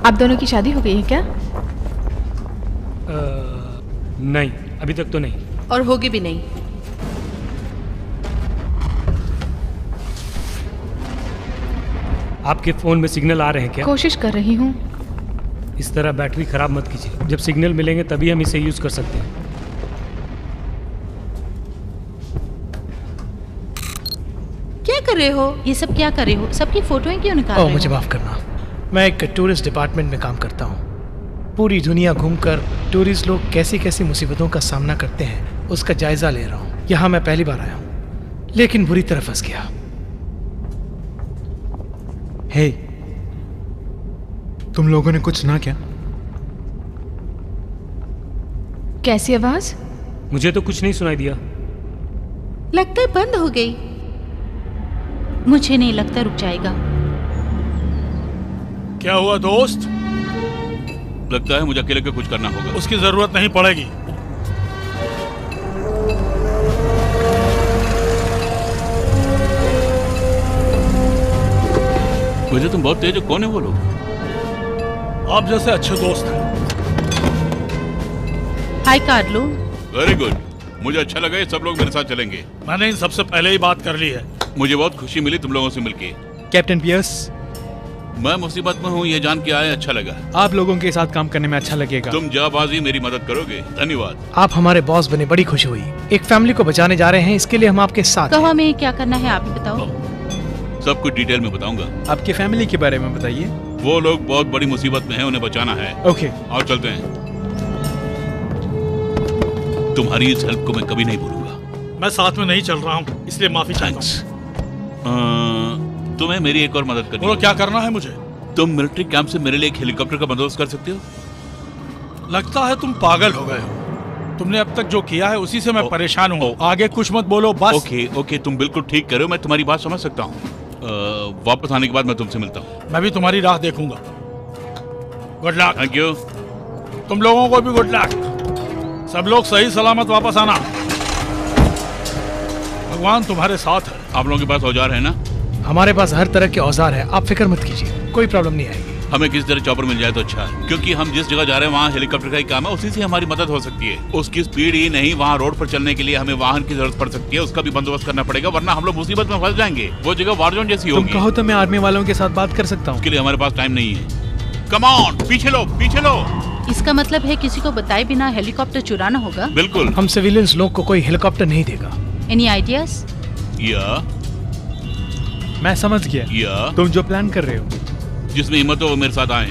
आप दोनों की शादी हो गई है क्या? नहीं, अभी तक तो नहीं। और होगी भी नहीं। आपके फोन में सिग्नल आ रहे हैं क्या? कोशिश कर रही हूँ। इस तरह बैटरी खराब मत कीजिए। जब सिग्नल मिलेंगे तभी हम इसे यूज कर सकते हैं। क्या कर रहे हो? ये सब क्या कर रहे हो? सबकी फोटोएं क्यों निकाल ओह, रहे मुझे हो? माफ करना। मैं एक टूरिस्ट डिपार्टमेंट में काम करता हूँ। पूरी दुनिया घूमकर टूरिस्ट लोग कैसी कैसी मुसीबतों का सामना करते हैं उसका जायजा ले रहा हूँ। यहाँ मैं पहली बार आया हूँ, लेकिन बुरी तरह फंस गया। हे, तुम लोगों ने कुछ सुना क्या? कैसी आवाज? मुझे तो कुछ नहीं सुनाई दिया। लगता है बंद हो गई। मुझे नहीं लगता रुक जाएगा। क्या हुआ दोस्त? लगता है मुझे अकेले को कुछ करना होगा। उसकी जरूरत नहीं पड़ेगी। वैसे तुम बहुत तेज हो, कौन है वो लोग? आप जैसे अच्छे दोस्त हैं। हाय कार्लो। वेरी गुड, मुझे अच्छा लगा ये सब लोग मेरे साथ चलेंगे। मैंने इन सबसे पहले ही बात कर ली है। मुझे बहुत खुशी मिली तुम लोगों से मिलके। कैप्टन पियर्स, मैं मुसीबत में हूँ, ये जान के आए अच्छा लगा। आप लोगों के साथ काम करने में अच्छा लगेगा। तुम जाबाजी मेरी मदद करोगे, धन्यवाद। आप हमारे बॉस बने, बड़ी खुशी हुई। एक फैमिली को बचाने जा रहे हैं, इसके लिए हम आपके साथ कहो हमें क्या करना है, आप ही बताओ। सब कुछ डिटेल में बताऊंगा। आपके फैमिली के बारे में बताइए। वो लोग बहुत बड़ी मुसीबत में हैं, उन्हें बचाना है। ओके, और चलते हैं। तुम्हारी इस हेल्प को मैं कभी नहीं भूलूंगा। मैं साथ में नहीं चल रहा हूँ, इसलिए माफी चाहता हूँ। तुम्हें मेरी एक और मदद करनी है। क्या करना है मुझे? तुम मिलिट्री कैंप से मेरे लिए एक हेलीकॉप्टर का बंदोबस्त कर सकते हो? लगता है तुम पागल हो गए हो। तुमने अब तक जो किया है उसी से मैं परेशान हूँ। आगे कुछ मत बोलो बस। ओके, तुम बिल्कुल ठीक कर रहे हो, मैं तुम्हारी बात समझ सकता हूँ। वापस आने के बाद मैं तुमसे मिलता हूँ। मैं भी तुम्हारी राह देखूंगा। Good luck. Thank you. तुम लोगों को भी गुड लक। सब लोग सही सलामत वापस आना। भगवान तुम्हारे साथ है। आप लोगों के पास औजार है ना? हमारे पास हर तरह के औजार है, आप फिक्र मत कीजिए, कोई प्रॉब्लम नहीं आएगी। हमें किसी तरह चॉपर मिल जाए तो अच्छा है, क्योंकि हम जिस जगह जा रहे हैं वहाँ हेलीकॉप्टर का ही काम है, उसी से हमारी मदद हो सकती है। उसकी स्पीड ही नहीं, वहाँ रोड पर चलने के लिए हमें वाहन की जरूरत पड़ सकती है, उसका भी बंदोबस्त करना पड़ेगा, वरना हम लोग मुसीबत में फंस जाएंगे। वो जगह वार जोन जैसी होगी। तुम कहो तो मैं आर्मी वालों के साथ बात कर सकता हूँ। उसके लिए हमारे पास टाइम नहीं है। कम ऑन, पीछे लो, पीछे लो। इसका मतलब है किसी को बताए बिना हेलीकॉप्टर चुराना होगा? बिल्कुल। हम सिविलियंस लोग को कोई हेलीकॉप्टर नहीं देगा। Any ideas? या मैं समझ गया। तुम जो प्लान कर रहे हो, जिसमें हिम्मत हो वो मेरे साथ आए।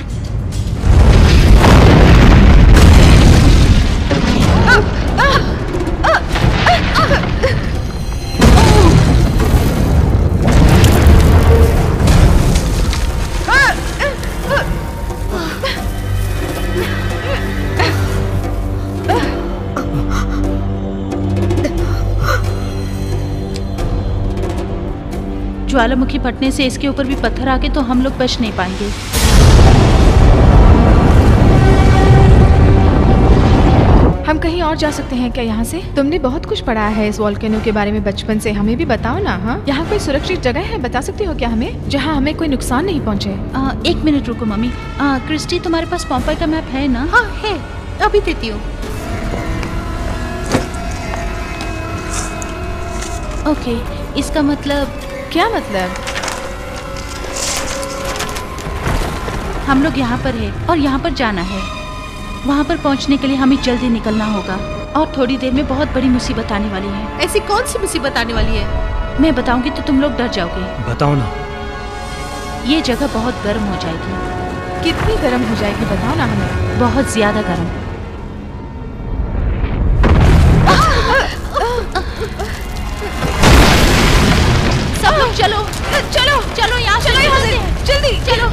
ज्वालामुखी फटने से इसके ऊपर भी पत्थर आके तो हम लोग बच नहीं पाएंगे। हम कहीं और जा सकते हैं क्या यहाँ से? तुमने बहुत कुछ पढ़ा है इस वॉल्केनो के बारे में बचपन से, हमें भी बताओ ना। हाँ, यहाँ कोई सुरक्षित जगह है, बता सकती हो क्या हमें, जहाँ हमें कोई नुकसान नहीं पहुँचे? एक मिनट रुको मम्मी। क्रिस्टी, तुम्हारे पास पोम्पेई का मैप है ना? हाँ है, अभी देती हूँ। ओके, इसका मतलब? क्या मतलब? हम लोग यहाँ पर है और यहाँ पर जाना है। वहाँ पर पहुँचने के लिए हमें जल्दी निकलना होगा और थोड़ी देर में बहुत बड़ी मुसीबत आने वाली है। ऐसी कौन सी मुसीबत आने वाली है? मैं बताऊंगी तो तुम लोग डर जाओगे। बताओ ना। ये जगह बहुत गर्म हो जाएगी। कितनी गर्म हो जाएगी बताओ ना हमें। बहुत ज्यादा गर्म। सब लोग चलो चलो चलो, यहाँ चलो, यहाँ से जल्दी चलो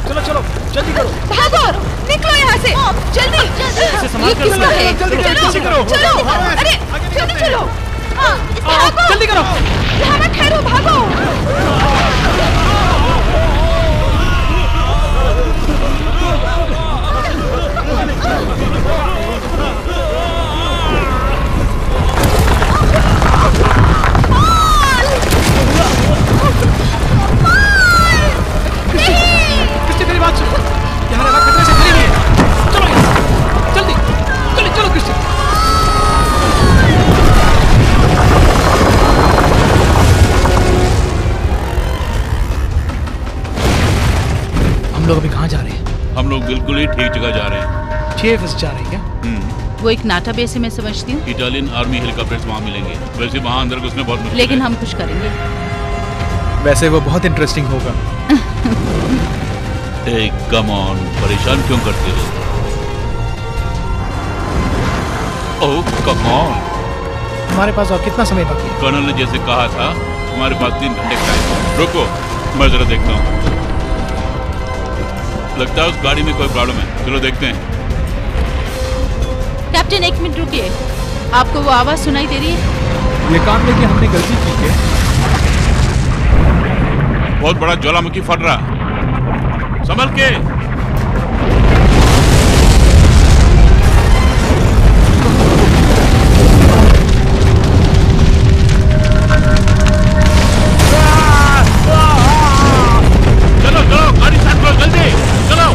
चलो चलो जल्दी करो, भागो, निकलो यहाँ से जल्दी। ये किसका है? जल्दी करो, चलो, अरे जल्दी चलो, जल्दी करो। यहाँ मत ठहरो, भागो। मेरी बात सुनो, यहाँ रहना खतरे से खड़ी है। चलो जल्दी जल्दी चलो कृष्ण। हम लोग अभी कहाँ जा रहे हैं? हम लोग बिल्कुल ही ठीक जगह जा रहे हैं। TFS जा रहे हैं क्या? वो एक नाटा बेस है, मैं समझती हूँ। इटालियन आर्मी हेलीकॉप्टर्स वहाँ मिलेंगे। वैसे वहाँ अंदर घुसना बहुत मुश्किल है। लेकिन हम कुछ करेंगे। वैसे वो बहुत इंटरेस्टिंग होगा। कम ऑन, परेशान क्यों करते हो? ओह कम ऑन। हमारे पास और कितना समय बाकी है? कर्नल ने जैसे कहा था हमारे पास 3 घंटे का टाइम। रुको, मैं जरा देखता हूँ। लगता है उस गाड़ी में कोई प्रॉब्लम है, चलो देखते हैं। कैप्टन एक मिनट रुकिए, आपको वो आवाज सुनाई दे रही है? ये काम लेके हमने गलती की है। बहुत बड़ा ज्वालामुखी फट रहा। संभल के। चलो चलो, गाड़ी स्टार्ट करो, जल्दी चलो।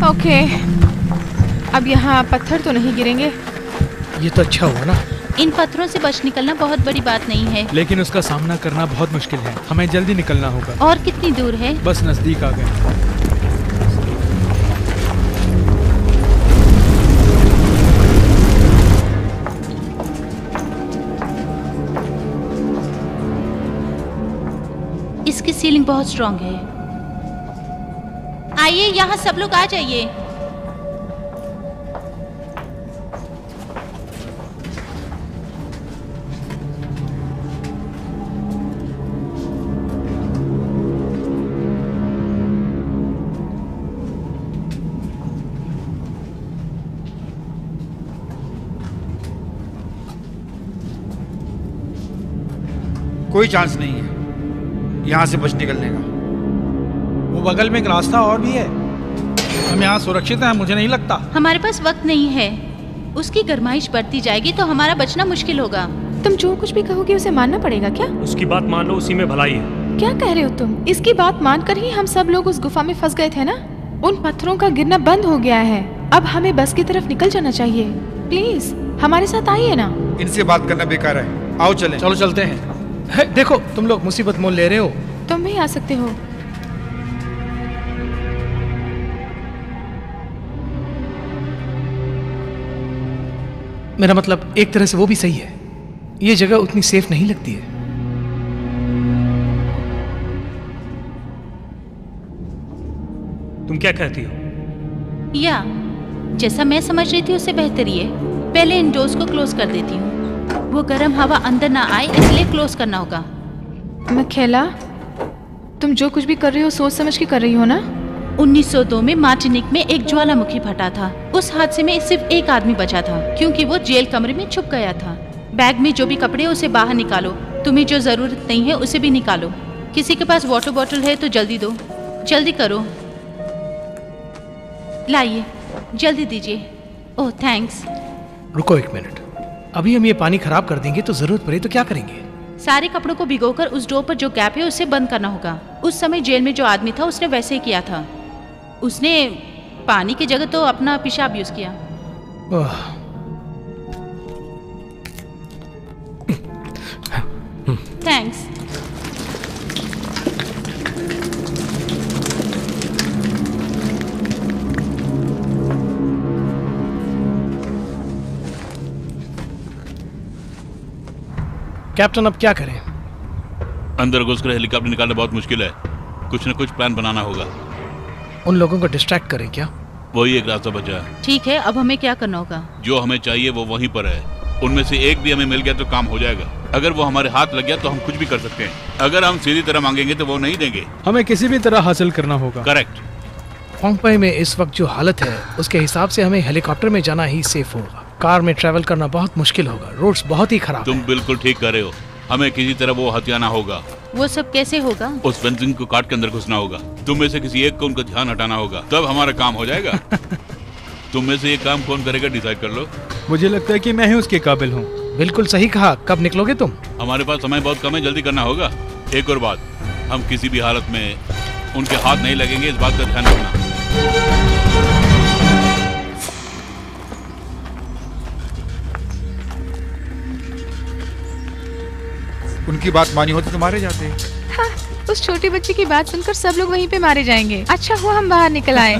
ओके, अब यहाँ पत्थर तो नहीं गिरेंगे। ये तो अच्छा हुआ ना। इन पत्थरों से बच निकलना बहुत बड़ी बात नहीं है, लेकिन उसका सामना करना बहुत मुश्किल है। हमें जल्दी निकलना होगा। और कितनी दूर है? बस नजदीक आ गए। इसकी सीलिंग बहुत स्ट्रांग है। आइए, यहाँ सब लोग आ जाइए। कोई चांस नहीं है यहाँ से बच निकलने का। वो बगल में एक रास्ता और भी है। हम यहाँ सुरक्षित हैं, मुझे नहीं लगता। हमारे पास वक्त नहीं है। उसकी गरमाइश बढ़ती जाएगी तो हमारा बचना मुश्किल होगा। तुम जो कुछ भी कहोगे उसे मानना पड़ेगा क्या? उसकी बात मान लो, उसी में भलाई है। क्या कह रहे हो तुम? इसकी बात मानकर ही हम सब लोग उस गुफा में फंस गए थे ना। उन पत्थरों का गिरना बंद हो गया है। अब हमें बस की तरफ निकल जाना चाहिए। प्लीज हमारे साथ आइए ना। इनसे बात करना बेकार है, आओ चलें। चलो चलते हैं। देखो, तुम लोग मुसीबत मोल ले रहे हो। तुम भी आ सकते हो। मेरा मतलब एक तरह से वो भी सही है। ये जगह उतनी सेफ नहीं लगती है। तुम क्या कहती हो? या जैसा मैं समझ रही थी उससे बेहतर ही है। पहले इन डोर्स को क्लोज कर देती हूँ। वो गर्म हवा अंदर ना आए, इसलिए क्लोज करना होगा। मिखेला, तुम जो कुछ भी कर रही हो सोच समझ के कर रही हो ना? 1902 में मार्टिनिक में एक ज्वालामुखी फटा था। उस हादसे में सिर्फ एक आदमी बचा था, क्योंकि वो जेल कमरे में छुप गया था। बैग में जो भी कपड़े उसे बाहर निकालो। तुम्हें जो जरूरत नहीं है उसे भी निकालो। किसी के पास वाटर बॉटल है तो जल्दी दो। जल्दी करो, लाइए, जल्दी दीजिए। ओह थैंक्स। रुको एक मिनट, अभी हम ये पानी खराब कर देंगे तो जरूरत पड़े तो क्या करेंगे? सारे कपड़ों को भिगोकर उस डोर पर जो गैप है उसे बंद करना होगा। उस समय जेल में जो आदमी था उसने वैसे ही किया था। उसने पानी की जगह तो अपना पेशाब यूज किया। थैंक्स। कैप्टन, अब क्या करें? अंदर घुसकर हेलीकॉप्टर निकालना बहुत मुश्किल है। कुछ न कुछ प्लान बनाना होगा। उन लोगों को डिस्ट्रैक्ट करें क्या? वही एक रास्ता बचा है। ठीक है, अब हमें क्या करना होगा? जो हमें चाहिए वो वहीं पर है। उनमें से एक भी हमें मिल गया तो काम हो जाएगा। अगर वो हमारे हाथ लग गया तो हम कुछ भी कर सकते हैं। अगर हम सीधी तरह मांगेंगे तो वो नहीं देंगे। हमें किसी भी तरह हासिल करना होगा। करेक्ट। पोम्पेई में इस वक्त जो हालत है उसके हिसाब से हमें हेलीकॉप्टर में जाना ही सेफ होगा। कार में ट्रैवल करना बहुत मुश्किल होगा। रोड्स बहुत ही खराब। तुम बिल्कुल ठीक कर रहे हो। हमें किसी तरह वो हथियाना होगा। वो सब कैसे होगा? उस फेंसिंग को काट के अंदर घुसना होगा। तुम में से किसी एक को उनका ध्यान हटाना होगा, तब हमारा काम हो जाएगा। तुम में से ये काम कौन करेगा डिसाइड कर लो। मुझे लगता है कि मैं ही उसके काबिल हूँ। बिल्कुल सही कहा। कब निकलोगे तुम? हमारे पास समय बहुत कम है, जल्दी करना होगा। एक और बात, हम किसी भी हालत में उनके हाथ नहीं लगेंगे, इस बात का ध्यान रखना। उनकी बात मानी होती तो मारे जाते। हाँ, उस छोटी बच्ची की बात सुनकर सब लोग वहीं पे मारे जाएंगे। अच्छा हुआ हम बाहर निकल आए।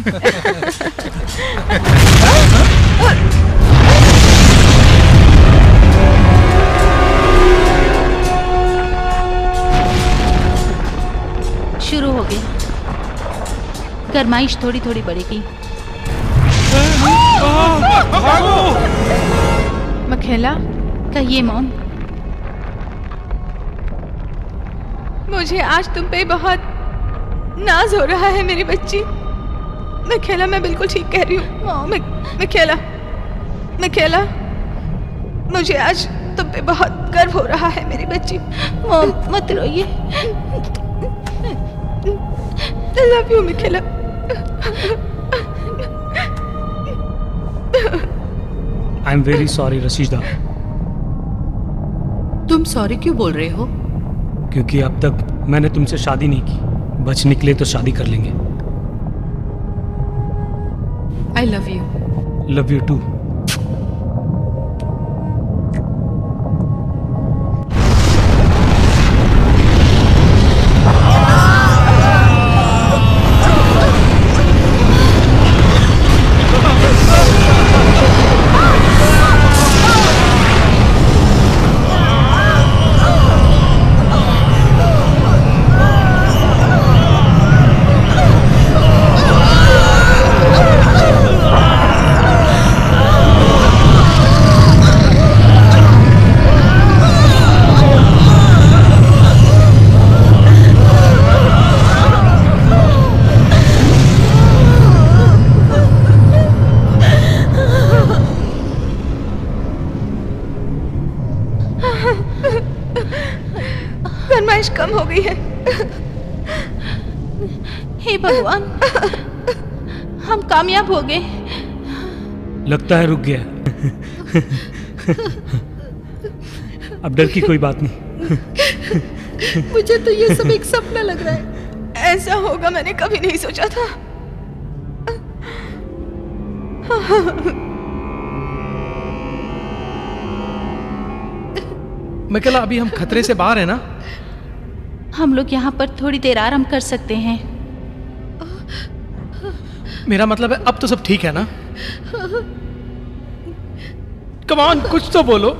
गरमाइश थोड़ी थोड़ी बढ़ेगी। मखेला, कहिए मॉम। मुझे आज तुम पे बहुत नाज हो रहा है मेरी बच्ची। मखेला, मैं बिल्कुल ठीक कह रही हूँ। मखेला, मखेला, मुझे आज तुम पे बहुत गर्व हो रहा है मेरी बच्ची। मॉम मत रोइए। I love you, Makhela. I am very sorry Rashida. तुम सॉरी क्यों बोल रहे हो? क्योंकि अब तक मैंने तुमसे शादी नहीं की। बच निकले तो शादी कर लेंगे। I love you. Love you too. फरमाइश कम हो गई है। हे भगवान, हम कामयाब हो गए। लगता है रुक गया। अब डर की कोई बात नहीं। मुझे तो ये सब एक सपना लग रहा है। ऐसा होगा मैंने कभी नहीं सोचा था। मकेला, अभी हम खतरे से बाहर है ना? हम लोग यहाँ पर थोड़ी देर आराम कर सकते हैं। मेरा मतलब है अब तो सब ठीक है ना? कम ऑन, कुछ तो बोलो।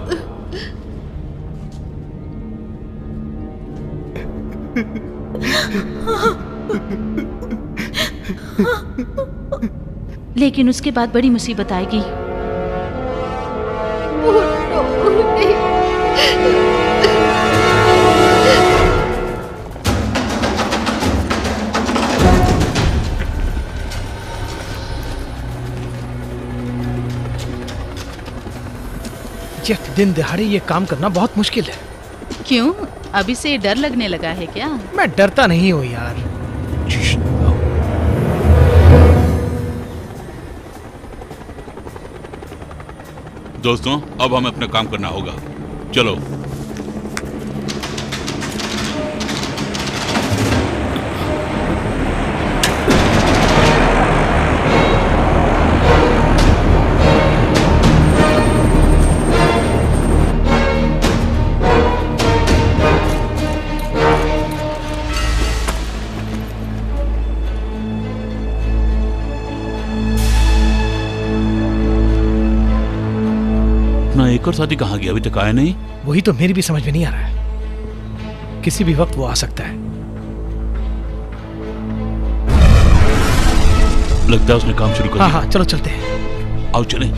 लेकिन उसके बाद बड़ी मुसीबत आएगी। दिन दिहाड़े ये काम करना बहुत मुश्किल है। क्यों? अभी से डर लगने लगा है क्या? मैं डरता नहीं हूँ यार। दोस्तों, अब हमें अपना काम करना होगा। चलो। एक और साथी कहाँ गया? अभी तक आया नहीं। वही तो मेरी भी समझ में नहीं आ रहा है। किसी भी वक्त वो आ सकता है। लगता है उसने काम शुरू कर दिया। हाँ, चलो चलते हैं। आओ चलें।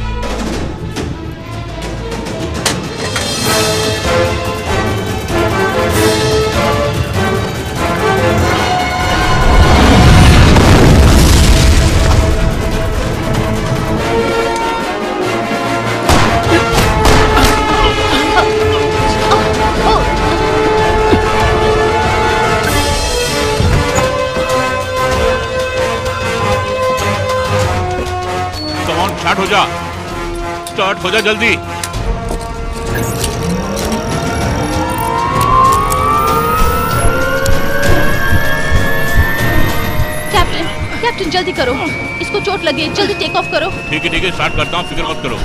स्टार्ट हो जा जल्दी। कैप्टन जल्दी करो, इसको चोट लगी है। जल्दी टेक ऑफ करो। ठीक है स्टार्ट करता हूँ, फिक्र मत करो।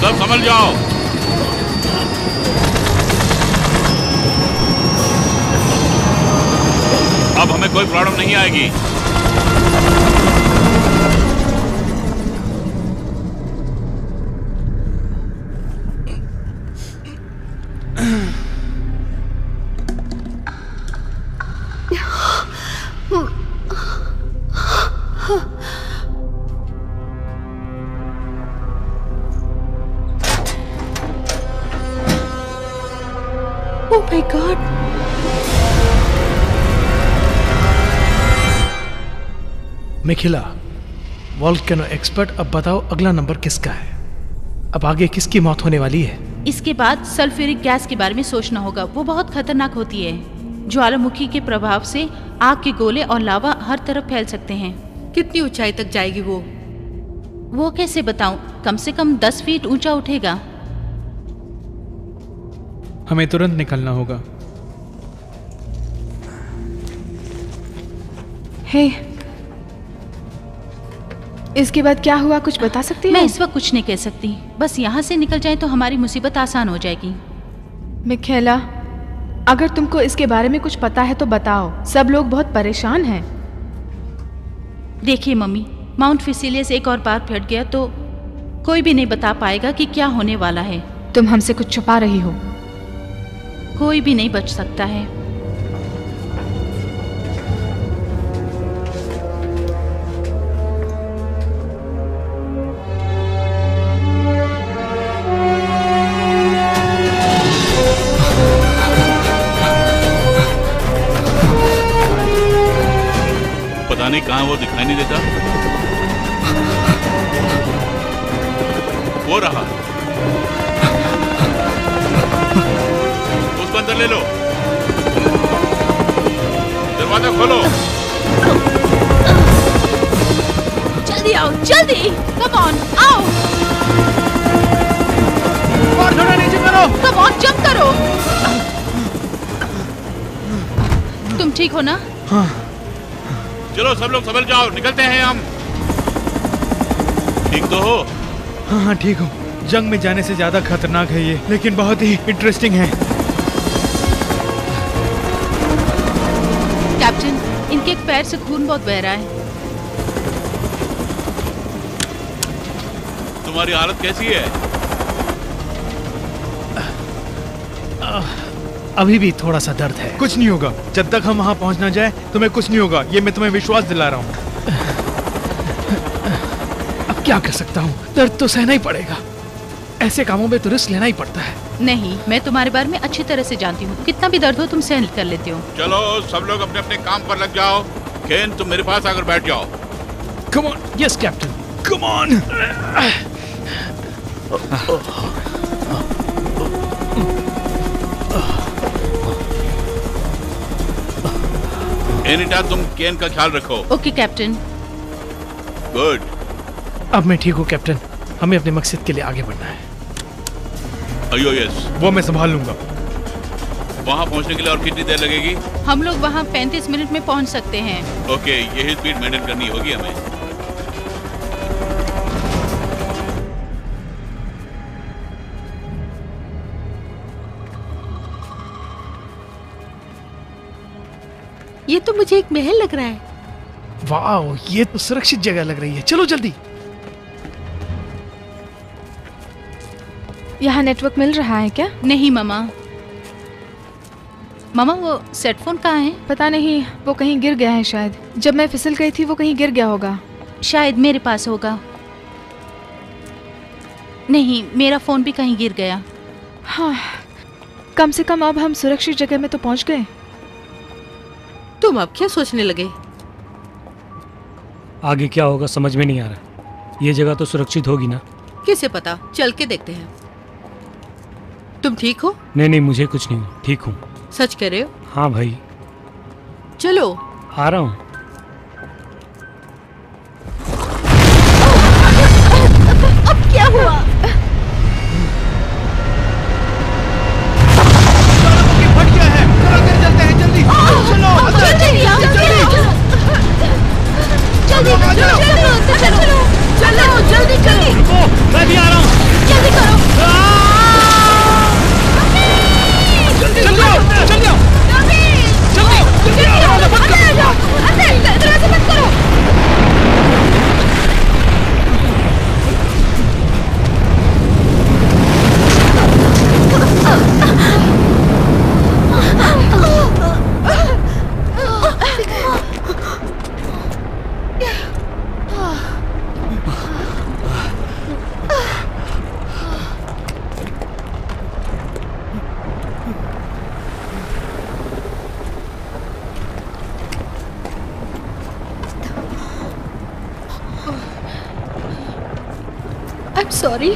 सब संभल जाओ। अब हमें कोई प्रॉब्लम नहीं आएगी। My god. Mikhila, volcano expert, अब बताओ अगला नंबर किसका है? अब आगे किसकी मौत होने वाली है? इसके बाद सल्फ्यूरिक गैस के बारे में सोचना होगा। वो बहुत खतरनाक होती है। ज्वालामुखी के प्रभाव से आग के गोले और लावा हर तरफ फैल सकते हैं। कितनी ऊंचाई तक जाएगी वो कैसे बताऊं? कम से कम 10 फीट ऊंचा उठेगा। हमें तुरंत निकलना होगा। हे, इसके बाद क्या हुआ, कुछ बता सकती हो? मैं इस वक्त कुछ नहीं कह सकती। बस यहाँ से निकल जाए तो हमारी मुसीबत आसान हो जाएगी। मिखेला, अगर तुमको इसके बारे में कुछ पता है तो बताओ। सब लोग बहुत परेशान हैं। देखिए मम्मी, माउंट फिसीलियस एक और बार फट गया तो कोई भी नहीं बता पाएगा कि क्या होने वाला है। तुम हमसे कुछ छुपा रही हो। कोई भी नहीं बच सकता है। पता नहीं कहाँ वो दिखाई नहीं देता। वो रहा, उसको अंदर ले लो। दरवाजा खोलो। जल्दी आओ, जल्दी, कम ऑन, आओ। और थोड़ा नीचे करो। कम ऑन, जंप करो। तुम ठीक हो ना? हाँ। चलो सब लोग संभल जाओ, निकलते हैं हम। ठीक तो हो? हाँ हाँ ठीक हो। जंग में जाने से ज्यादा खतरनाक है ये, लेकिन बहुत ही इंटरेस्टिंग है। कैप्टन, इनके एक पैर से खून बहुत बह रहा है। तुम्हारी हालत कैसी है? अभी भी थोड़ा सा दर्द है। कुछ नहीं होगा, जब तक हम वहाँ पहुँच ना जाए तुम्हें कुछ नहीं होगा, ये मैं तुम्हें विश्वास दिला रहा हूँ। अब क्या कर सकता हूँ, दर्द तो सहना ही पड़ेगा। ऐसे कामों में तो रिस्क लेना ही पड़ता है। नहीं, मैं तुम्हारे बारे में अच्छी तरह से जानती हूँ। कितना भी दर्द हो तुम सहन कर लेते हो। चलो सब लोग अपने अपने काम पर लग जाओ। केन, तुम मेरे पास आकर बैठ जाओ। Come on. Yes captain, come on. Anita, तुम केन का ख्याल रखो। Okay captain. गुड। अब मैं ठीक हूँ कैप्टन, हमें अपने मकसद के लिए आगे बढ़ना है। अयो यस, वो मैं संभाल लूंगा। वहाँ पहुँचने के लिए और कितनी देर लगेगी? हम लोग वहाँ 35 मिनट में पहुँच सकते हैं। ओके, यही स्पीड मेंटेन करनी होगी हमें। ये तो मुझे एक महल लग रहा है। वाह, ये तो सुरक्षित जगह लग रही है। चलो जल्दी। यहाँ नेटवर्क मिल रहा है क्या? नहीं मामा। मामा, वो सेट फोन कहाँ है? पता नहीं, वो कहीं गिर गया है शायद। जब मैं फिसल गई थी वो कहीं गिर गया होगा। शायद मेरे पास होगा। नहीं, मेरा फोन भी कहीं गिर गया। हाँ, कम से कम अब हम सुरक्षित जगह में तो पहुँच गए। तुम अब क्या सोचने लगे? आगे क्या होगा समझ में नहीं आ रहा। ये जगह तो सुरक्षित होगी ना? किसे पता, चल के देखते हैं। तुम ठीक हो? नहीं, मुझे कुछ नहीं, ठीक हूँ। सच कह रहे हो? हाँ भाई। चलो, आ रहा हूँ। अब क्या हुआ? फट गया है। चलो अंदर चलते हैं, जल्दी। चलो जल्दी। मैं भी आ रहा हूँ। जल्दी करो। जल्दी आओ। जल्दी। सॉरी।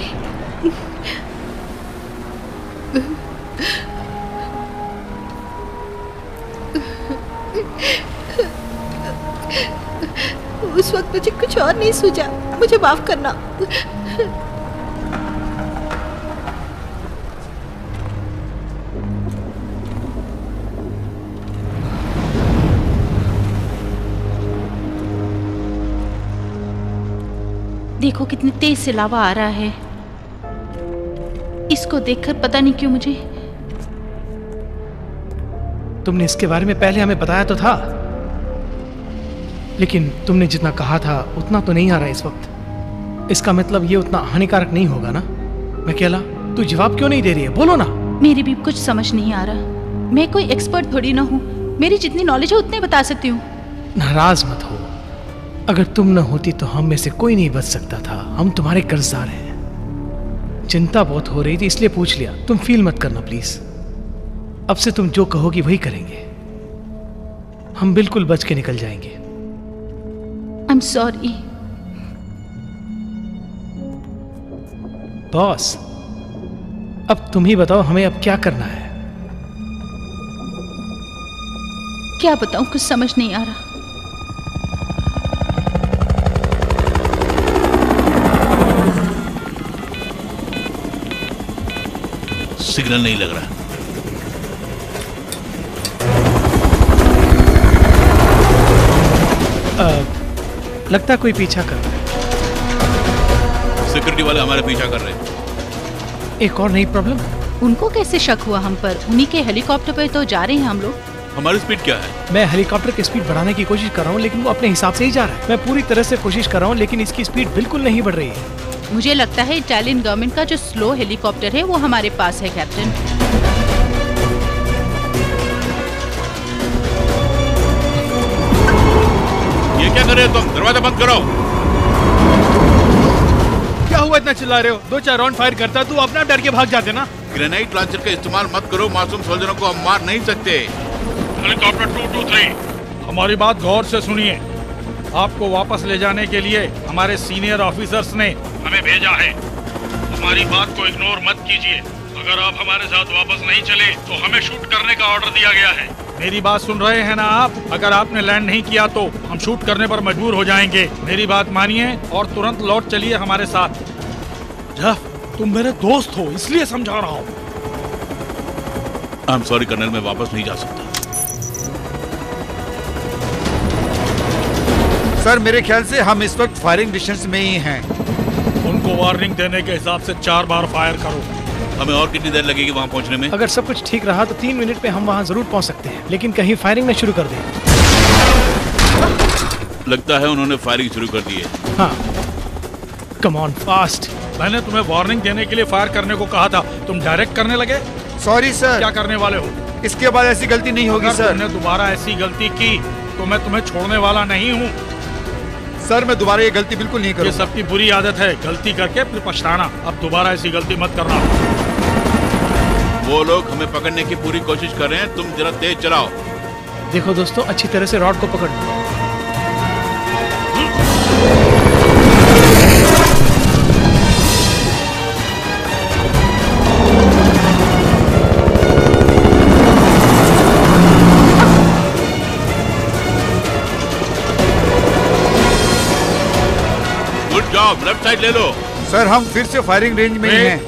उस वक्त मुझे कुछ और नहीं सूझा, मुझे माफ करना। देखो कितनी तेज से लावा आ रहा है। इसको देखकर पता नहीं क्यों मुझे। तुमने इसके बारे में पहले हमें बताया तो था, लेकिन तुमने जितना कहा था उतना तो नहीं आ रहा इस वक्त। इसका मतलब ये उतना हानिकारक नहीं होगा ना? मिकेला, तू जवाब क्यों नहीं दे रही है? बोलो ना। मेरी भी कुछ समझ नहीं आ रहा। मैं कोई एक्सपर्ट थोड़ी ना हूँ, मेरी जितनी नॉलेज है उतने बता सकती हूँ। नाराज मत हो, अगर तुम न होती तो हम में से कोई नहीं बच सकता था। हम तुम्हारे कर्जदार हैं। चिंता बहुत हो रही थी इसलिए पूछ लिया। तुम फील मत करना प्लीज। अब से तुम जो कहोगी वही करेंगे। हम बिल्कुल बच के निकल जाएंगे। I'm sorry। बॉस, अब तुम ही बताओ हमें अब क्या करना है? क्या बताऊं, कुछ समझ नहीं आ रहा। सिग्नल नहीं लग रहा। लगता कोई पीछा कर रहा है। सिक्योरिटी वाले हमारे पीछा कर रहे हैं। एक और नई प्रॉब्लम। उनको कैसे शक हुआ हम पर? उन्हीं के हेलीकॉप्टर पर तो जा रहे हैं हम लोग। हमारी स्पीड क्या है? मैं हेलीकॉप्टर की स्पीड बढ़ाने की कोशिश कर रहा हूँ, लेकिन वो अपने हिसाब से ही जा रहा है। मैं पूरी तरह से कोशिश कर रहा हूँ, लेकिन इसकी स्पीड बिल्कुल नहीं बढ़ रही है। मुझे लगता है इटालियन गवर्नमेंट का जो स्लो हेलीकॉप्टर है वो हमारे पास है, कैप्टन। ये क्या कर रहे हो तुम? दरवाजा बंद करो। क्या हुआ इतना चिल्ला रहे हो? 2-4 राउंड फायर करता तू अपना डर के भाग जाते ना। ग्रेनाइट लॉन्चर का इस्तेमाल मत करो, मासूम सोल्जरों को हम मार नहीं सकते। हेलीकॉप्टर 223, हमारी बात गौर से सुनिए। आपको वापस ले जाने के लिए हमारे सीनियर ऑफिसर्स ने हमें भेजा है। हमारी बात को इग्नोर मत कीजिए। अगर आप हमारे साथ वापस नहीं चले तो हमें शूट करने का ऑर्डर दिया गया है। मेरी बात सुन रहे हैं ना आप? अगर आपने लैंड नहीं किया तो हम शूट करने पर मजबूर हो जाएंगे। मेरी बात मानिए और तुरंत लौट चलिए हमारे साथ। जेफ, तुम मेरे दोस्त हो इसलिए समझा रहा हूँ। आई एम सॉरी कर्नल, मैं वापस नहीं जा सकता। सर, मेरे ख्याल से हम इस वक्त फायरिंग डिस्टेंस में ही हैं। उनको वार्निंग देने के हिसाब से 4 बार फायर करो। हमें और कितनी देर लगेगी वहाँ पहुँचने में? अगर सब कुछ ठीक रहा तो 3 मिनट में हम वहाँ जरूर पहुँच सकते हैं, लेकिन कहीं फायरिंग न शुरू कर दें। लगता है उन्होंने फायरिंग शुरू कर दी है। हाँ, कम ऑन फास्ट। मैंने तुम्हें वार्निंग देने के लिए फायर करने को कहा था, तुम डायरेक्ट करने लगे। Sorry sir. क्या करने वाले हो? इसके बाद ऐसी गलती नहीं होगी सर। तुमने दोबारा ऐसी गलती की तो मैं तुम्हें छोड़ने वाला नहीं हूँ। सर, मैं दोबारा ये गलती बिल्कुल नहीं करूँगा। ये सबकी बुरी आदत है, गलती करके फिर पछताना। अब दोबारा ऐसी गलती मत करना। वो लोग हमें पकड़ने की पूरी कोशिश कर रहे हैं, तुम जरा तेज चलाओ। देखो दोस्तों, अच्छी तरह से रॉड को पकड़ लो। लेफ्ट साइड ले लो। सर, हम फिर से फायरिंग रेंज में ही हैं।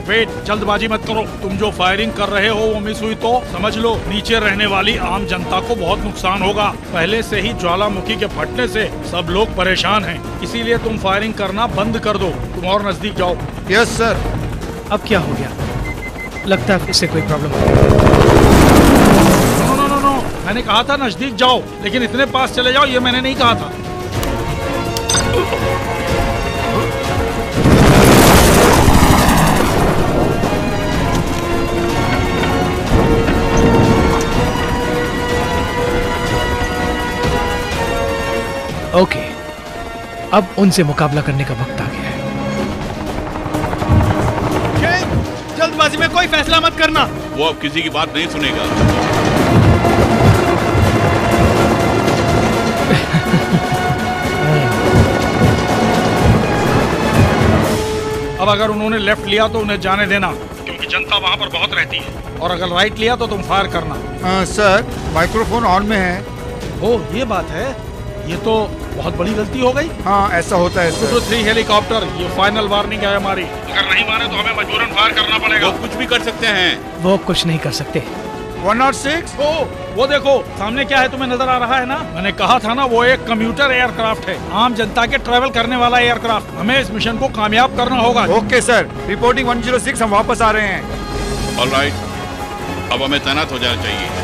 वेट, जल्दबाजी मत करो। तुम जो फायरिंग कर रहे हो वो मिस हुई तो समझ लो नीचे रहने वाली आम जनता को बहुत नुकसान होगा। पहले से ही ज्वालामुखी के फटने से सब लोग परेशान हैं, इसीलिए तुम फायरिंग करना बंद कर दो। तुम और नजदीक जाओ। Yes sir. अब क्या हो गया? लगता है इससे कोई प्रॉब्लम है। नो, मैंने कहा था नजदीक जाओ, लेकिन इतने पास चले जाओ ये मैंने नहीं कहा था। ओके, अब उनसे मुकाबला करने का वक्त आ गया है। जल्दबाजी में कोई फैसला मत करना। वो अब किसी की बात नहीं सुनेगा। अब अगर उन्होंने लेफ्ट लिया तो उन्हें जाने देना, क्योंकि जनता वहाँ पर बहुत रहती है, और अगर राइट लिया तो तुम फायर करना। सर, माइक्रोफोन ऑन में है। ओह, ये बात है। ये तो बहुत बड़ी गलती हो गई। हाँ, ऐसा होता है सर। 2-3 हेलीकॉप्टर, ये फाइनल वार्निंग है हमारी। अगर नहीं माने तो हमें मजबूरन फायर करना पड़ेगा। वो कुछ भी कर सकते हैं। वो कुछ नहीं कर सकते। 106। वो देखो सामने क्या है, तुम्हें नजर आ रहा है ना? मैंने कहा था ना, वो एक कम्यूटर एयरक्राफ्ट है, आम जनता के ट्रैवल करने वाला एयरक्राफ्ट। हमें इस मिशन को कामयाब करना होगा। ओके सर, रिपोर्टिंग 106, हम वापस आ रहे हैं। ऑलराइट, अब हमें तैनात हो जाना चाहिए।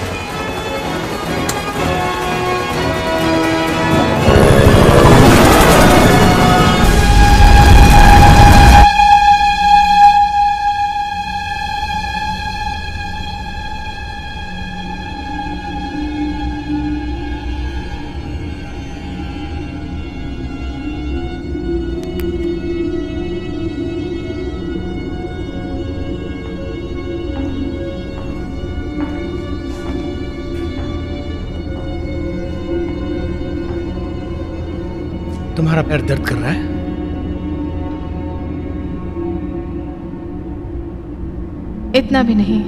तुम्हारा पैर दर्द कर रहा है? इतना भी नहीं।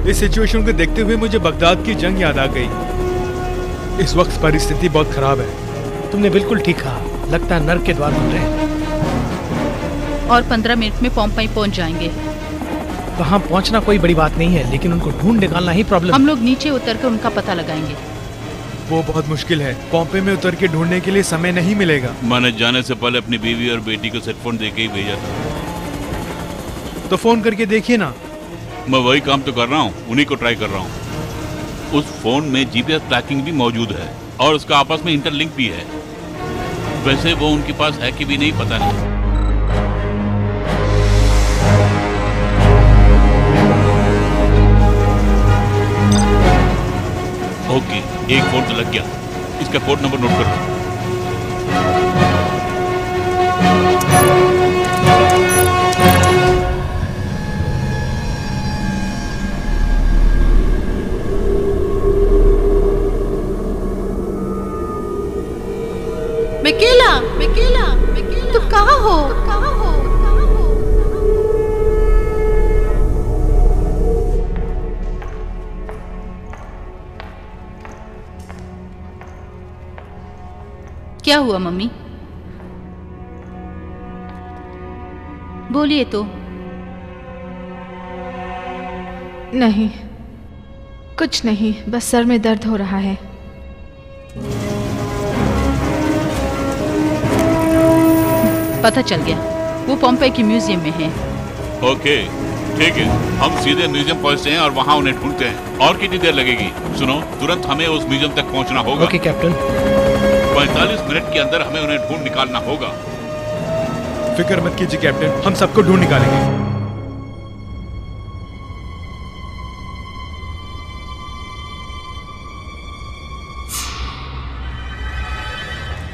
इस सिचुएशन को देखते हुए मुझे बगदाद की जंग याद आ गई। इस वक्त परिस्थिति बहुत खराब है। तुमने बिल्कुल ठीक कहा, लगता है नर्क के द्वार खुल रहे हैं। और 15 मिनट में पोम्पई पहुंच जाएंगे। वहाँ पहुँचना कोई बड़ी बात नहीं है, लेकिन उनको ढूंढ निकालना ही प्रॉब्लम। हम लोग नीचे उतर कर उनका पता लगाएंगे। वो बहुत मुश्किल है। पोम्पई में उतर के ढूंढने के लिए समय नहीं मिलेगा। मैंने जाने से पहले अपनी बीवी और बेटी को सेट फोन देके ही भेजा था। तो फोन करके देखिए ना। मैं वही काम तो कर रहा हूँ, उन्हीं को ट्राई कर रहा हूँ। उस फोन में जीपीएस ट्रैकिंग भी मौजूद है और उसका आपस में इंटरलिंक भी है। वैसे वो उनके पास है कि भी नहीं पता नहीं। ओके, एक फोन तो लग गया। इसका कोड नंबर नोट कर लो। मिकेला, मिकेला, मिकेला, तुम कहाँ हो? कहाँ हो? कहाँ हो? क्या हुआ मम्मी? बोलिए तो। नहीं, कुछ नहीं, बस सर में दर्द हो रहा है। पता चल गया, वो पोम्पई के म्यूजियम में है। ओके, ठीक है, हम सीधे म्यूजियम पहुंचते हैं और वहां उन्हें ढूंढते हैं। और कितनी देर लगेगी? सुनो, तुरंत हमें उस म्यूजियम तक पहुंचना होगा। Okay captain. 45 मिनट के अंदर हमें उन्हें ढूंढ निकालना होगा। फिक्र मत कीजिए कैप्टन, हम सबको ढूंढ निकालेंगे।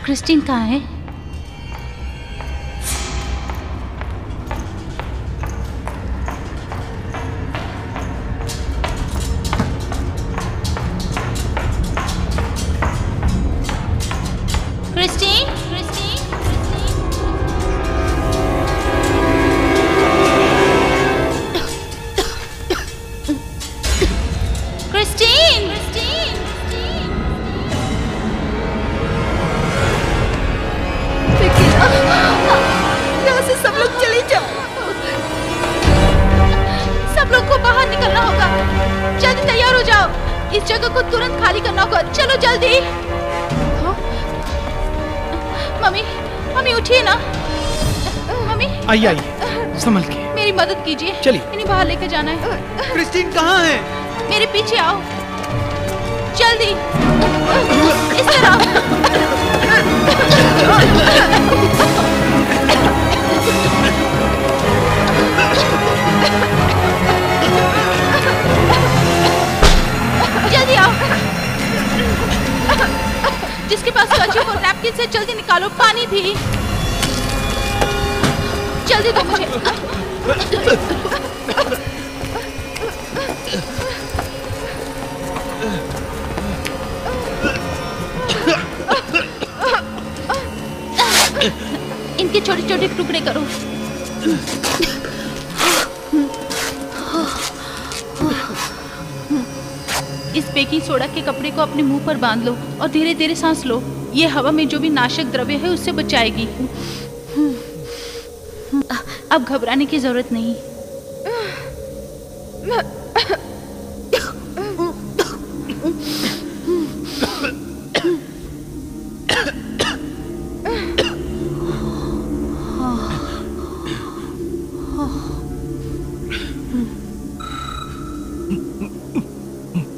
क्रिस्टीन कहाँ है? क्रिस्टीन, क्रिस्टीन, क्रिस्टीन, क्रिस्टीन, यहाँ से सब लोग चले जाओ। सब लोग को बाहर निकलना होगा। जल्दी तैयार हो जाओ, इस जगह को तुरंत खाली करना होगा। चलो जल्दी। मम्मी, मम्मी उठिए ना। मम्मी आइए आइए, संभल के। मेरी मदद कीजिए, चलिए। इन्हें बाहर लेकर जाना है। क्रिस्टीन कहाँ है? मेरे पीछे आओ, जल्दी। इस तरह। जल्दी आओ। जिसके पास कर्चिफ और नैपकिन से जल्दी निकालो, पानी भी। जल्दी दो मुझे। इनके छोटे छोटे टुकड़े करो। इस बेकिंग सोडा के कपड़े को अपने मुंह पर बांध लो और धीरे धीरे सांस लो। ये हवा में जो भी नाशक द्रव्य है उससे बचाएगी। अब घबराने की जरूरत नहीं।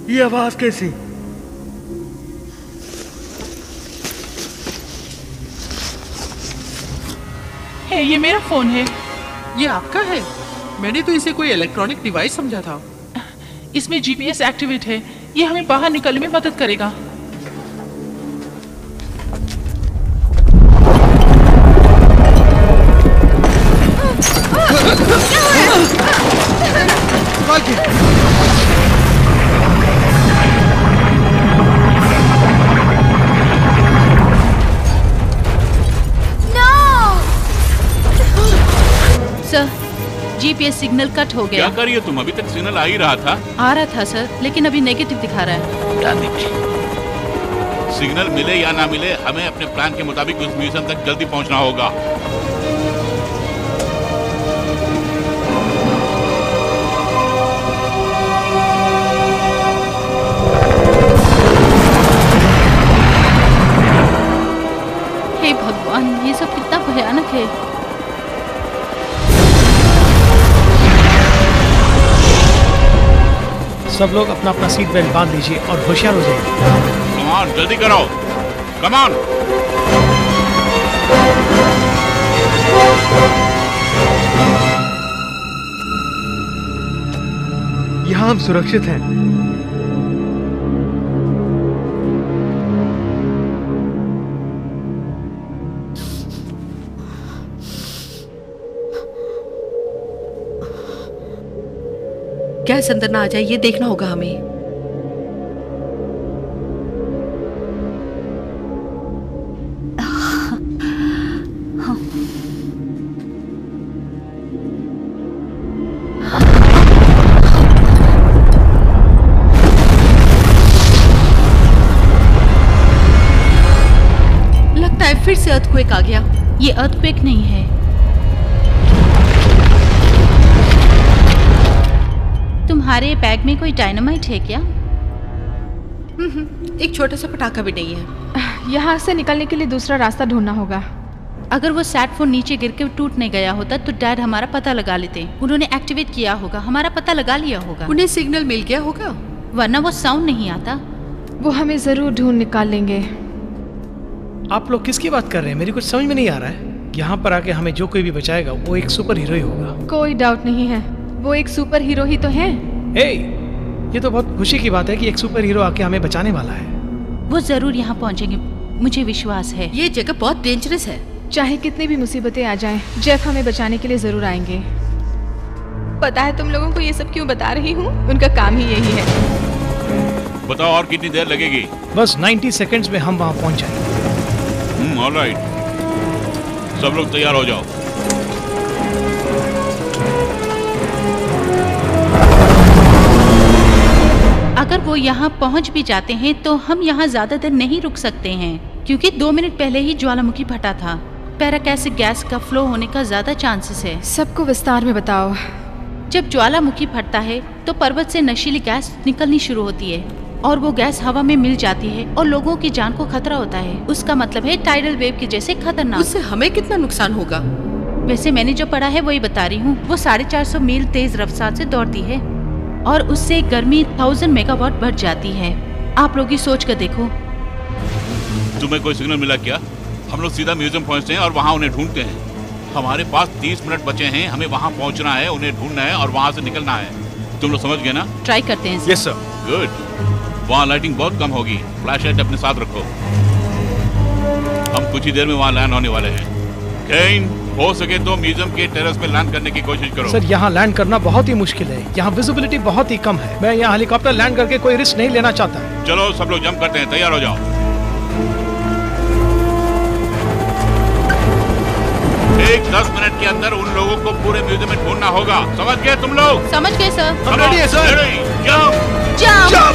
ये आवाज कैसी? है, ये मेरा फोन है। ये आपका है? मैंने तो इसे कोई इलेक्ट्रॉनिक डिवाइस समझा था। इसमें जीपीएस एक्टिवेट है, ये हमें बाहर निकलने में मदद करेगा। सर, जीपीएस सिग्नल कट हो गया। क्या करिए तुम? अभी तक सिग्नल आ ही रहा था। आ रहा था सर, लेकिन अभी नेगेटिव दिखा रहा है। सिग्नल मिले या ना मिले, हमें अपने प्लान के मुताबिक उस म्यूजियम तक जल्दी पहुंचना होगा। हे भगवान, ये सब कितना भयानक है। सब लोग अपना अपना सीट बेल्ट बांध लीजिए और होशियार हो जाइए। कम ऑन, जल्दी करो, कम ऑन। यहाँ हम सुरक्षित हैं। गैस अंदर ना आ जाए, ये देखना होगा हमें। लगता है फिर से अर्थक्वेक आ गया। ये अर्थक्वेक नहीं है। तुम्हारे बैग में कोई डायनामाइट है क्या? एक छोटा सा पटाखा भी नहीं है। यहाँ से निकलने के लिए दूसरा रास्ता ढूंढना होगा। अगर वो सैट फोन नीचे गिर के टूट नहीं गया होता तो डैड हमारा पता लगा लेते। उन्होंने एक्टिवेट किया होगा, हमारा पता लगा लिया होगा। उन्हें सिग्नल मिल गया होगा, वरना वो साउंड नहीं आता। वो हमें जरूर ढूंढ निकाल लेंगे। आप लोग किसकी बात कर रहे हैं? मेरी कुछ समझ में नहीं आ रहा है। यहाँ पर आके हमें जो कोई भी बचाएगा वो एक सुपर हीरो ही होगा। कोई डाउट नहीं है, वो एक सुपर हीरो ही तो है। ये तो बहुत खुशी की बात है कि एक सुपर हीरो आके हमें बचाने वाला है। वो जरूर यहाँ पहुँचेंगे, मुझे विश्वास है। ये जगह बहुत डेंजरस है। चाहे कितनी भी मुसीबतें आ जाएं, जेफ हमें बचाने के लिए जरूर आएंगे। पता है तुम लोगों को ये सब क्यों बता रही हूँ? उनका काम ही यही है। बताओ और कितनी देर लगेगी? बस 90 सेकंड्स में हम वहाँ पहुँच जाएंगे। ऑलराइट, सब लोग तैयार हो जाओ। अगर वो यहाँ पहुँच भी जाते हैं तो हम यहाँ ज्यादा देर नहीं रुक सकते हैं, क्योंकि 2 मिनट पहले ही ज्वालामुखी फटा था। पैराकैसिक गैस का फ्लो होने का ज्यादा चांसेस है। सबको विस्तार में बताओ। जब ज्वालामुखी फटता है तो पर्वत से नशीली गैस निकलनी शुरू होती है और वो गैस हवा में मिल जाती है और लोगों की जान को खतरा होता है। उसका मतलब है टाइडल वेव के जैसे खतरनाक। उससे हमें कितना नुकसान होगा? वैसे मैंने जो पढ़ा है वही बता रही हूँ। वो 450 मील तेज रफ्तार से दौड़ती है और उससे गर्मी 1000 मेगावाट बढ़ जाती है। आप लोग ही सोच कर देखो। तुम्हें कोई सिग्नल मिला क्या? हम लोग सीधा म्यूजियम पहुँचते हैं और वहाँ उन्हें ढूंढते हैं। हमारे पास 30 मिनट बचे हैं, हमें वहाँ पहुँचना है, उन्हें ढूंढना है और वहाँ से निकलना है। तुम लोग समझ गए ना? ट्राई करते हैं। Yes sir. गुड। वहाँ लाइटिंग बहुत कम होगी, फ्लैशलाइट अपने साथ रखो। हम कुछ ही देर में वहाँ लैंड होने वाले हैं। केन, हो सके तो म्यूजियम के टेरेस पे लैंड करने की कोशिश करो। सर, यहाँ लैंड करना बहुत ही मुश्किल है। यहाँ विजिबिलिटी बहुत ही कम है। मैं यहाँ हेलीकॉप्टर लैंड करके कोई रिस्क नहीं लेना चाहता। चलो सब लोग जंप करते हैं, तैयार हो जाओ। एक 10 मिनट के अंदर उन लोगों को पूरे म्यूजियम में ढूंढना होगा। समझ गए तुम लोग? समझ गए सर। हम रेडी है सर। Jump jump.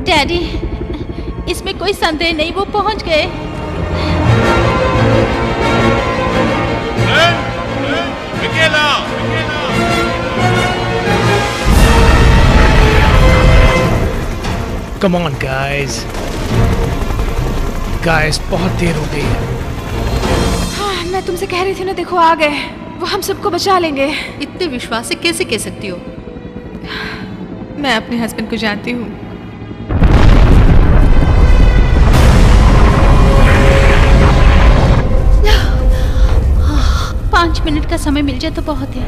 डैडी, इसमें कोई संदेह नहीं, वो पहुंच गए। Come on, guys. Guys, बहुत देर हो गई है। हाँ, मैं तुमसे कह रही थी ना, देखो आ गए। वो हम सबको बचा लेंगे। इतने विश्वास से कैसे कह सकती हो? मैं अपने हस्बैंड को जानती हूँ। पाँच मिनट का समय मिल जाए तो बहुत है,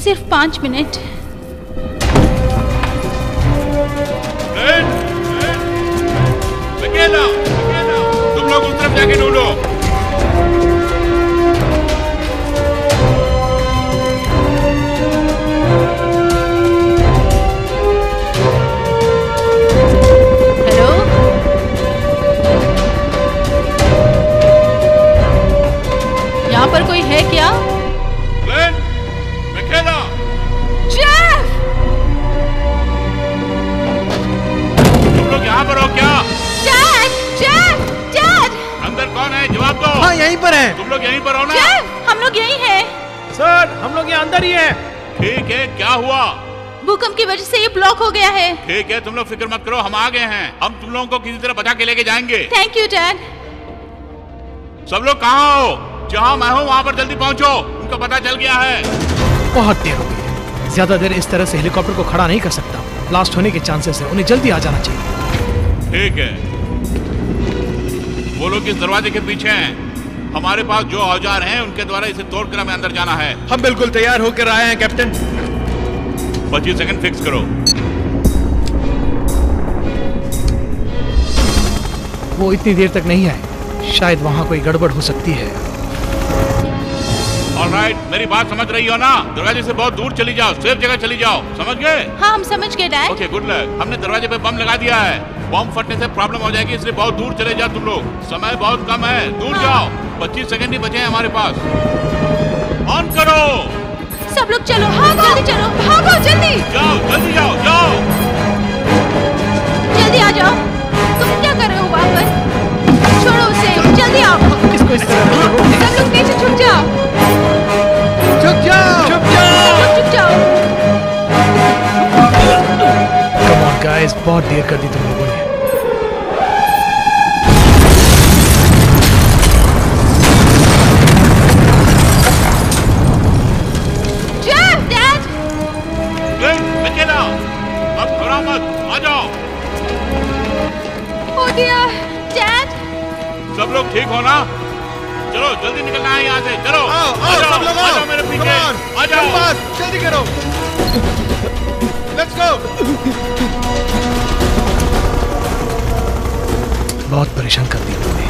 सिर्फ 5 मिनट। तुम लोग उस तरफ जाके ढूंढो। हेलो, यहाँ पर कोई है क्या? यहाँ पर हो क्या? Dad, dad, dad! अंदर कौन है? जवाब दो। हाँ, यहीं पर है। तुम लोग यहीं पर हो ना? हम लोग यहीं हैं। सर, हम लोग यहाँ अंदर ही हैं। ठीक है, क्या हुआ? भूकंप की वजह से ये ब्लॉक हो गया है। ठीक है, तुम लोग फिक्र मत करो, हम आ गए हैं। हम तुम लोगों को किसी तरह बचा के लेके जाएंगे। Thank you dad. सब लोग कहाँ हो? जहाँ मैं हूँ वहाँ पर जल्दी पहुँचो, उनको पता चल गया है। बहुत देर हो गई। ज्यादा देर इस तरह से हेलीकॉप्टर को खड़ा नहीं कर सकता। ब्लास्ट होने के चांसेस है, उन्हें जल्दी आ जाना चाहिए। ठीक है, वो लोग इस दरवाजे के पीछे हैं। हमारे पास जो औजार हैं उनके द्वारा इसे तोड़कर हमें अंदर जाना है। हम बिल्कुल तैयार होकर आए हैं कैप्टन। 25 सेकंड फिक्स करो। वो इतनी देर तक नहीं आए, शायद वहाँ कोई गड़बड़ हो सकती है। ऑलराइट, मेरी बात समझ रही हो ना? दरवाजे से बहुत दूर चली जाओ, सेफ जगह चली जाओ। समझ गए? हाँ, हम समझ गए डैड। Okay, good luck. हमने दरवाजे पे बम लगा दिया है। बम फटने से प्रॉब्लम हो जाएगी, इसलिए बहुत दूर चले जाओ तुम लोग। समय बहुत कम है, दूर जाओ। 25 सेकंड ही बचे हैं हमारे पास। ऑन करो। सब लोग चलो, जल्दी चलो, भागो जल्दी। जाओ, जल्दी जाओ, जाओ। जल्दी आ जाओ। तुम क्या कर रहे हो वहाँ पर? छोड़ो उसे, जल्दी आओ। किसको इस तरह सब लोग नीचे झुक जाओ। झुक जाओ, झुक जाओ, झुक जाओ। Come on guys, बहुत देर कर दी तुम लोगों ने। जल्दी निकलना है यहाँ से। चलो आओ, आ जाओ, सब लोग आ जाओ मेरे पीछे, आ जाओ। जल्दी करो, लेट्स गो। बहुत परेशान कर दी तुमने।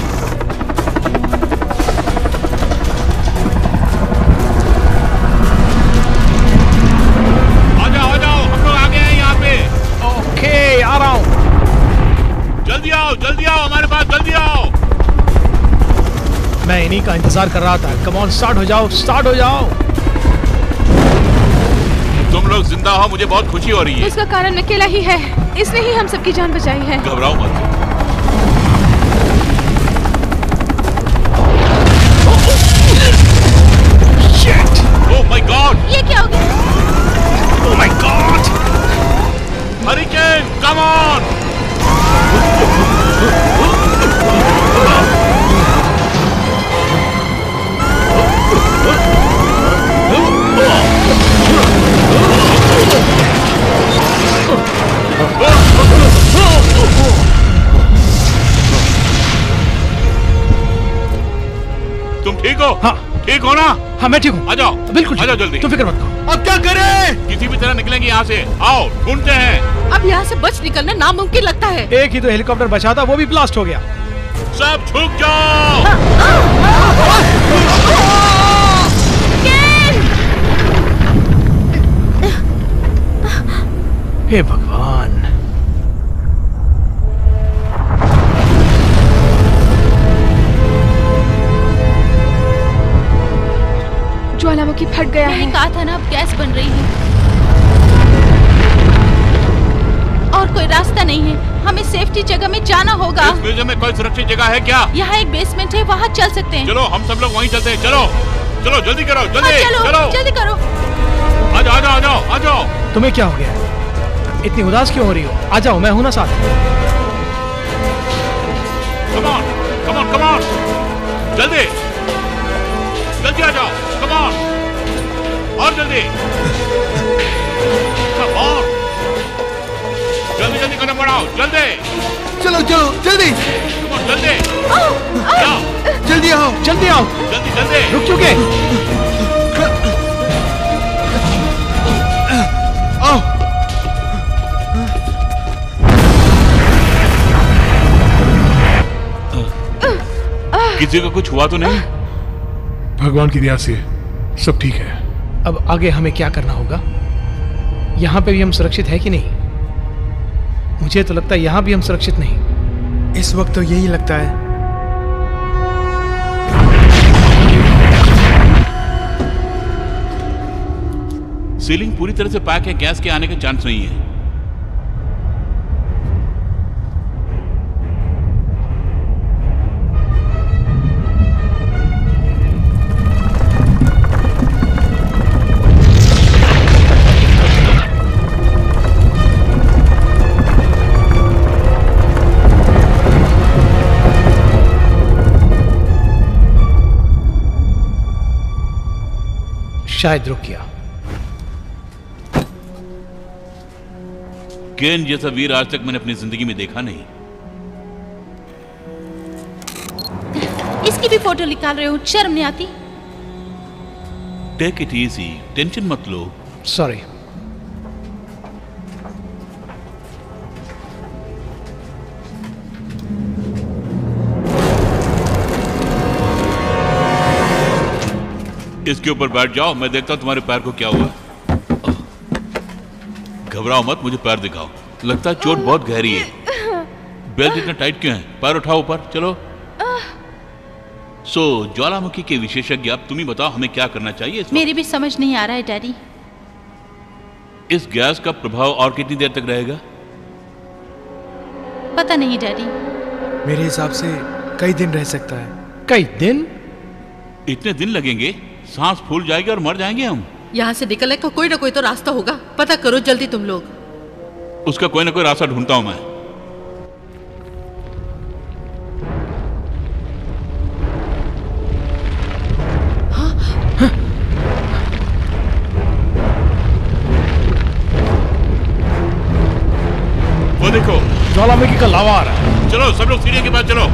आ जाओ, हम लोग आ गए हैं यहाँ पे। ओके, आ रहा हूँ। जल्दी आओ हमारे पास, जल्दी आओ। मैं इन्हीं का इंतजार कर रहा था। कम ऑन, स्टार्ट हो जाओ। तुम लोग जिंदा हो, मुझे बहुत खुशी हो रही है। उसका कारण अकेला ही है, इसने ही हम सबकी जान बचाई है। घबराओ मत। ओह माय गॉड, ये क्या हो गया? Oh my God, hurricane, come on. तुम ठीक हो? हाँ। ठीक हो ना? हाँ, मैं ठीक हूँ। आ जाओ, बिल्कुल आ जाओ जल्दी। तुम फिक्र मत करो। अब क्या करें? किसी भी तरह निकलेंगे यहाँ से। आओ, ढूंढते हैं। अब यहाँ से बच निकलना नामुमकिन लगता है। एक ही तो हेलीकॉप्टर बचा था, वो भी ब्लास्ट हो गया। सब छुप जाओ। हे भगवान। ज्वालामुखी फट गया है। मैंने कहा था ना, अब गैस बन रही है और कोई रास्ता नहीं है। हमें सेफ्टी जगह में जाना होगा। इस म्यूजियम में कोई सुरक्षित जगह है क्या? यहाँ एक बेसमेंट है, वहाँ चल सकते हैं। चलो, हम सब लोग वहीं चलते हैं। चलो जल्दी करो, जल्दी। चलो जल्दी करो। आ जाओ। तुम्हें क्या हो गया? इतनी उदास क्यों हो रही हो? आ जाओ, मैं हूं ना साथ। कम ऑन, जल्दी आ जाओ। कम ऑन, और जल्दी। कम ऑन, जल्दी कदम बढ़ाओ, जल्दी। चलो जल्दी। कम ऑन, जल्दी। जल्दी आओ। जल्दी। रुक चुके। आओ। किसी को कुछ हुआ तो नहीं? भगवान की दया से सब ठीक है। अब आगे हमें क्या करना होगा? यहाँ पे भी हम सुरक्षित है कि नहीं? मुझे तो लगता है यहाँ भी हम सुरक्षित नहीं। इस वक्त तो यही लगता है। सीलिंग पूरी तरह से पैक है, गैस के आने का चांस नहीं है। शायद रुक गया। केन जैसा वीर आज तक मैंने अपनी जिंदगी में देखा नहीं। इसकी भी फोटो निकाल रहे हो, शर्म नहीं आती? टेक इट इजी, टेंशन मत लो। सॉरी। इसके ऊपर बैठ जाओ, मैं देखता हूं तुम्हारे पैर को क्या हुआ। घबराओ मत, मुझे पैर दिखाओ। लगता है चोट बहुत गहरी है। बेल्ट इतना टाइट क्यों है? पैर उठाओ ऊपर, चलो। ज्वालामुखी के विशेषज्ञ, अब तुम ही बताओ हमें क्या करना चाहिए? मेरी भी समझ नहीं आ रहा है डैडी। इस गैस का प्रभाव और कितनी देर तक रहेगा? पता नहीं डैडी। मेरे हिसाब से कई दिन रह सकता है। कई दिन? इतने दिन लगेंगे? सांस फूल जाएगी और मर जाएंगे हम। यहाँ से निकलने का कोई ना कोई तो रास्ता होगा। पता करो जल्दी तुम लोग। उसका कोई ना कोई रास्ता ढूंढता हूं मैं। वो देखो, ज्वालामुखी का लावा आ रहा है। चलो सब लोग सीढ़ियों के पास चलो।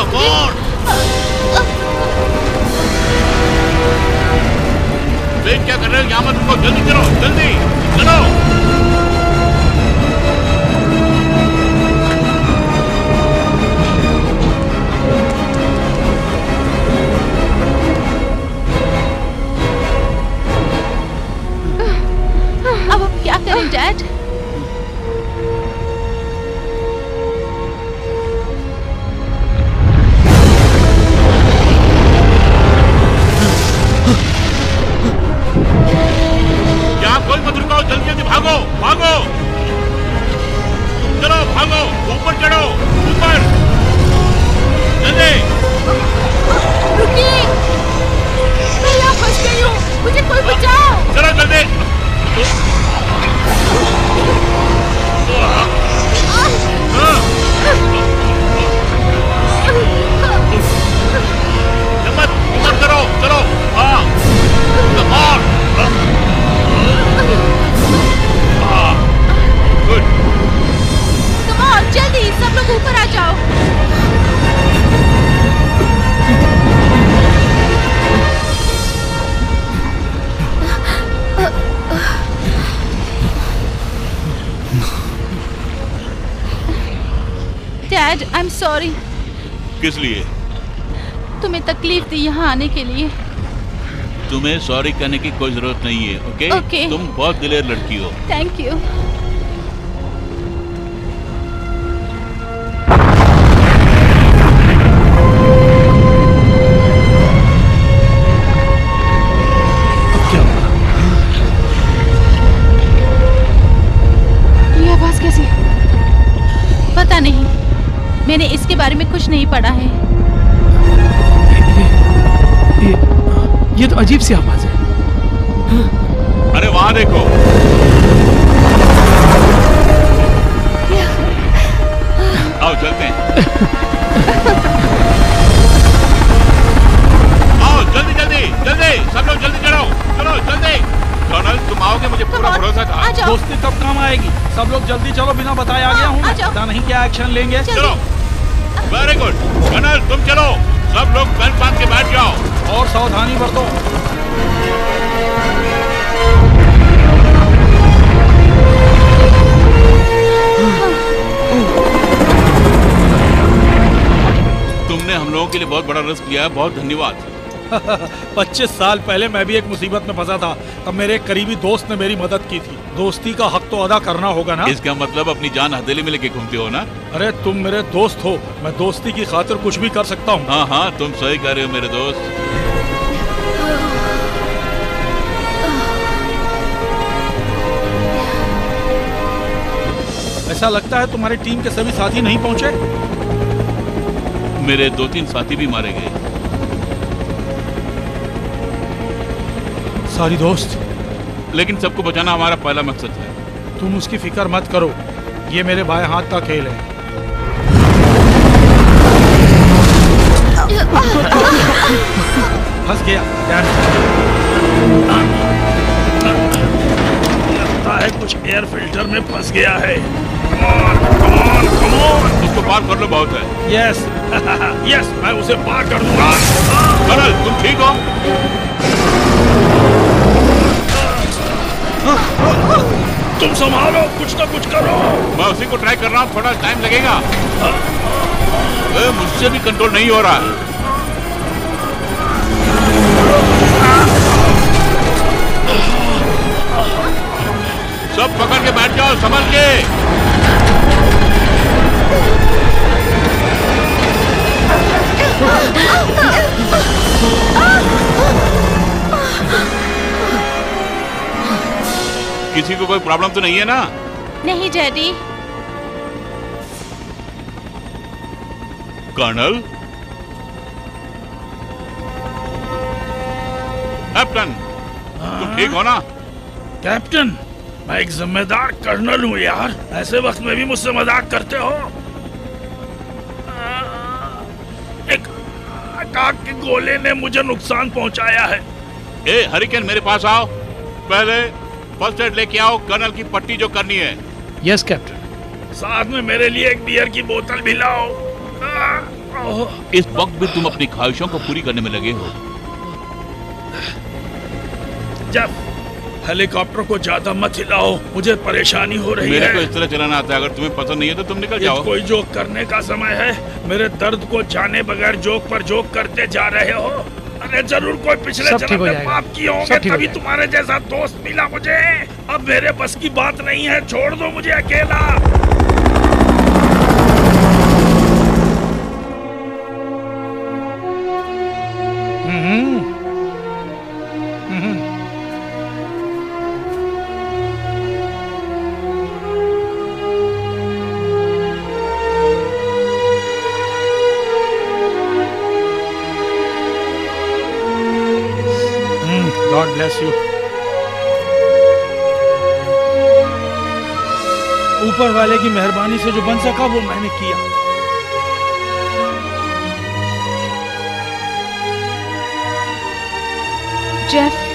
Come on! वेट क्या कर रहे हो? यहाँ मत रुको, जल्दी चलो, जल्दी चलो। अब हम क्या करें डैड? कोई मत रुकाओ, जल्दी जल्दी भागो, भागो, चलो भागो, ऊपर चढ़ो, ऊपर, जल्दी। रुकिए, मैं यहाँ फंस गई हूँ, मुझे कोई बचाओ। चलो जल्दी। हिम्मत करो, चलो, हाँ, Come on, जल्दी सब लोग ऊपर आ जाओ। Dad, I'm sorry. किस लिए? तुम्हें तकलीफ दी यहाँ आने के लिए। तुम्हें सॉरी कहने की कोई जरूरत नहीं है, ओके? ओके। तुम बहुत दिलेर लड़की हो। Thank you. ये आवाज कैसी? पता नहीं, मैंने इसके बारे में कुछ नहीं पढ़ा है। ये तो अजीब सी आवाज है। अरे वहां देखो। आओ चलते हैं। आओ जल्दी जल्दी जल्दी, सब लोग जल्दी चढ़ो, चलो जल्दी। कर्नल तुम आओगे, मुझे पूरा भरोसा था। दोस्ती कब काम आएगी? सब लोग जल्दी चलो, बिना बताए आ गया हूँ। पता नहीं क्या एक्शन लेंगे। चलो, वेरी गुड। कर्नल तुम चलो, सब लोग बेल्ट बांध के बैठ जाओ और सावधानी बरतो। तुमने हम लोगों के लिए बहुत बड़ा रिस्क लिया है, बहुत धन्यवाद। 25 साल पहले मैं भी एक मुसीबत में फंसा था, तब मेरे एक करीबी दोस्त ने मेरी मदद की थी। दोस्ती का हक तो अदा करना होगा ना। इसका मतलब अपनी जान हथेली में लेके घूमते हो ना? अरे तुम मेरे दोस्त हो, मैं दोस्ती की खातिर कुछ भी कर सकता हूँ। हाँ हाँ, तुम सही कह रहे हो मेरे दोस्त। ऐसा लगता है तुम्हारी टीम के सभी साथी नहीं पहुँचे। मेरे 2-3 साथी भी मारे गए। सारी दोस्त, लेकिन सबको बचाना हमारा पहला मकसद है। तुम उसकी फिक्र मत करो, ये मेरे बाएं हाथ का खेल है। फंस गया। लगता है कुछ एयर फिल्टर में फंस गया है। उसको पार कर लो, बहुत है। यस यस, मैं उसे पार कर दूंगा। कर्नल तुम ठीक हो? तुम संभालो, कुछ ना कुछ करो। मैं उसी को ट्राई कर रहा हूँ, थोड़ा टाइम लगेगा। मुझसे भी कंट्रोल नहीं हो रहा है। सब पकड़ के बैठ जाओ, संभल के। किसी को कोई प्रॉब्लम तो नहीं है ना? नहीं डैडी। कर्नल, कैप्टन, तुम ठीक हो ना? कैप्टन, मैं एक जिम्मेदार कर्नल हूँ यार, ऐसे वक्त में भी मुझसे मजाक करते हो। एक आकाश के गोले ने मुझे नुकसान पहुंचाया है। ए हरिकेन, मेरे पास आओ। पहले फर्स्ट एड लेके आओ, कर्नल की पट्टी जो करनी है। Yes captain. साथ में मेरे लिए एक बियर की बोतल भी लाओ। इस वक्त भी तुम अपनी ख्वाहिशों को पूरी करने में लगे हो। जब हेलीकॉप्टर को ज्यादा मत हिलाओ, मुझे परेशानी हो रही है। मेरे को इस तरह चलाना आता है, अगर तुम्हें पसंद नहीं है तो तुम निकल जाओ। कोई जोक करने का समय है? मेरे दर्द को जाने बगैर जोक पर जोक करते जा रहे हो। अरे जरूर कोई पिछले जन्म में पाप किए होंगे, तभी तुम्हारे जैसा दोस्त मिला मुझे। अब मेरे बस की बात नहीं है, छोड़ दो मुझे अकेला। God bless you. ऊपर वाले की मेहरबानी से जो बन सका वो मैंने किया। जेफ,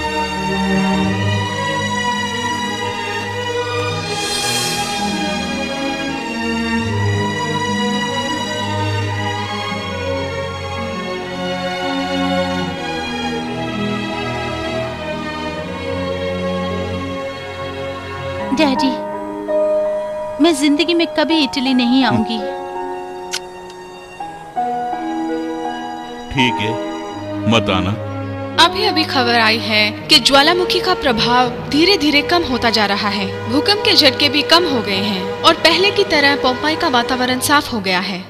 डैडी, मैं जिंदगी में कभी इटली नहीं आऊंगी। ठीक है, मत आना। अभी अभी खबर आई है कि ज्वालामुखी का प्रभाव धीरे धीरे कम होता जा रहा है। भूकंप के झटके भी कम हो गए हैं और पहले की तरह पोम्पेई का वातावरण साफ हो गया है।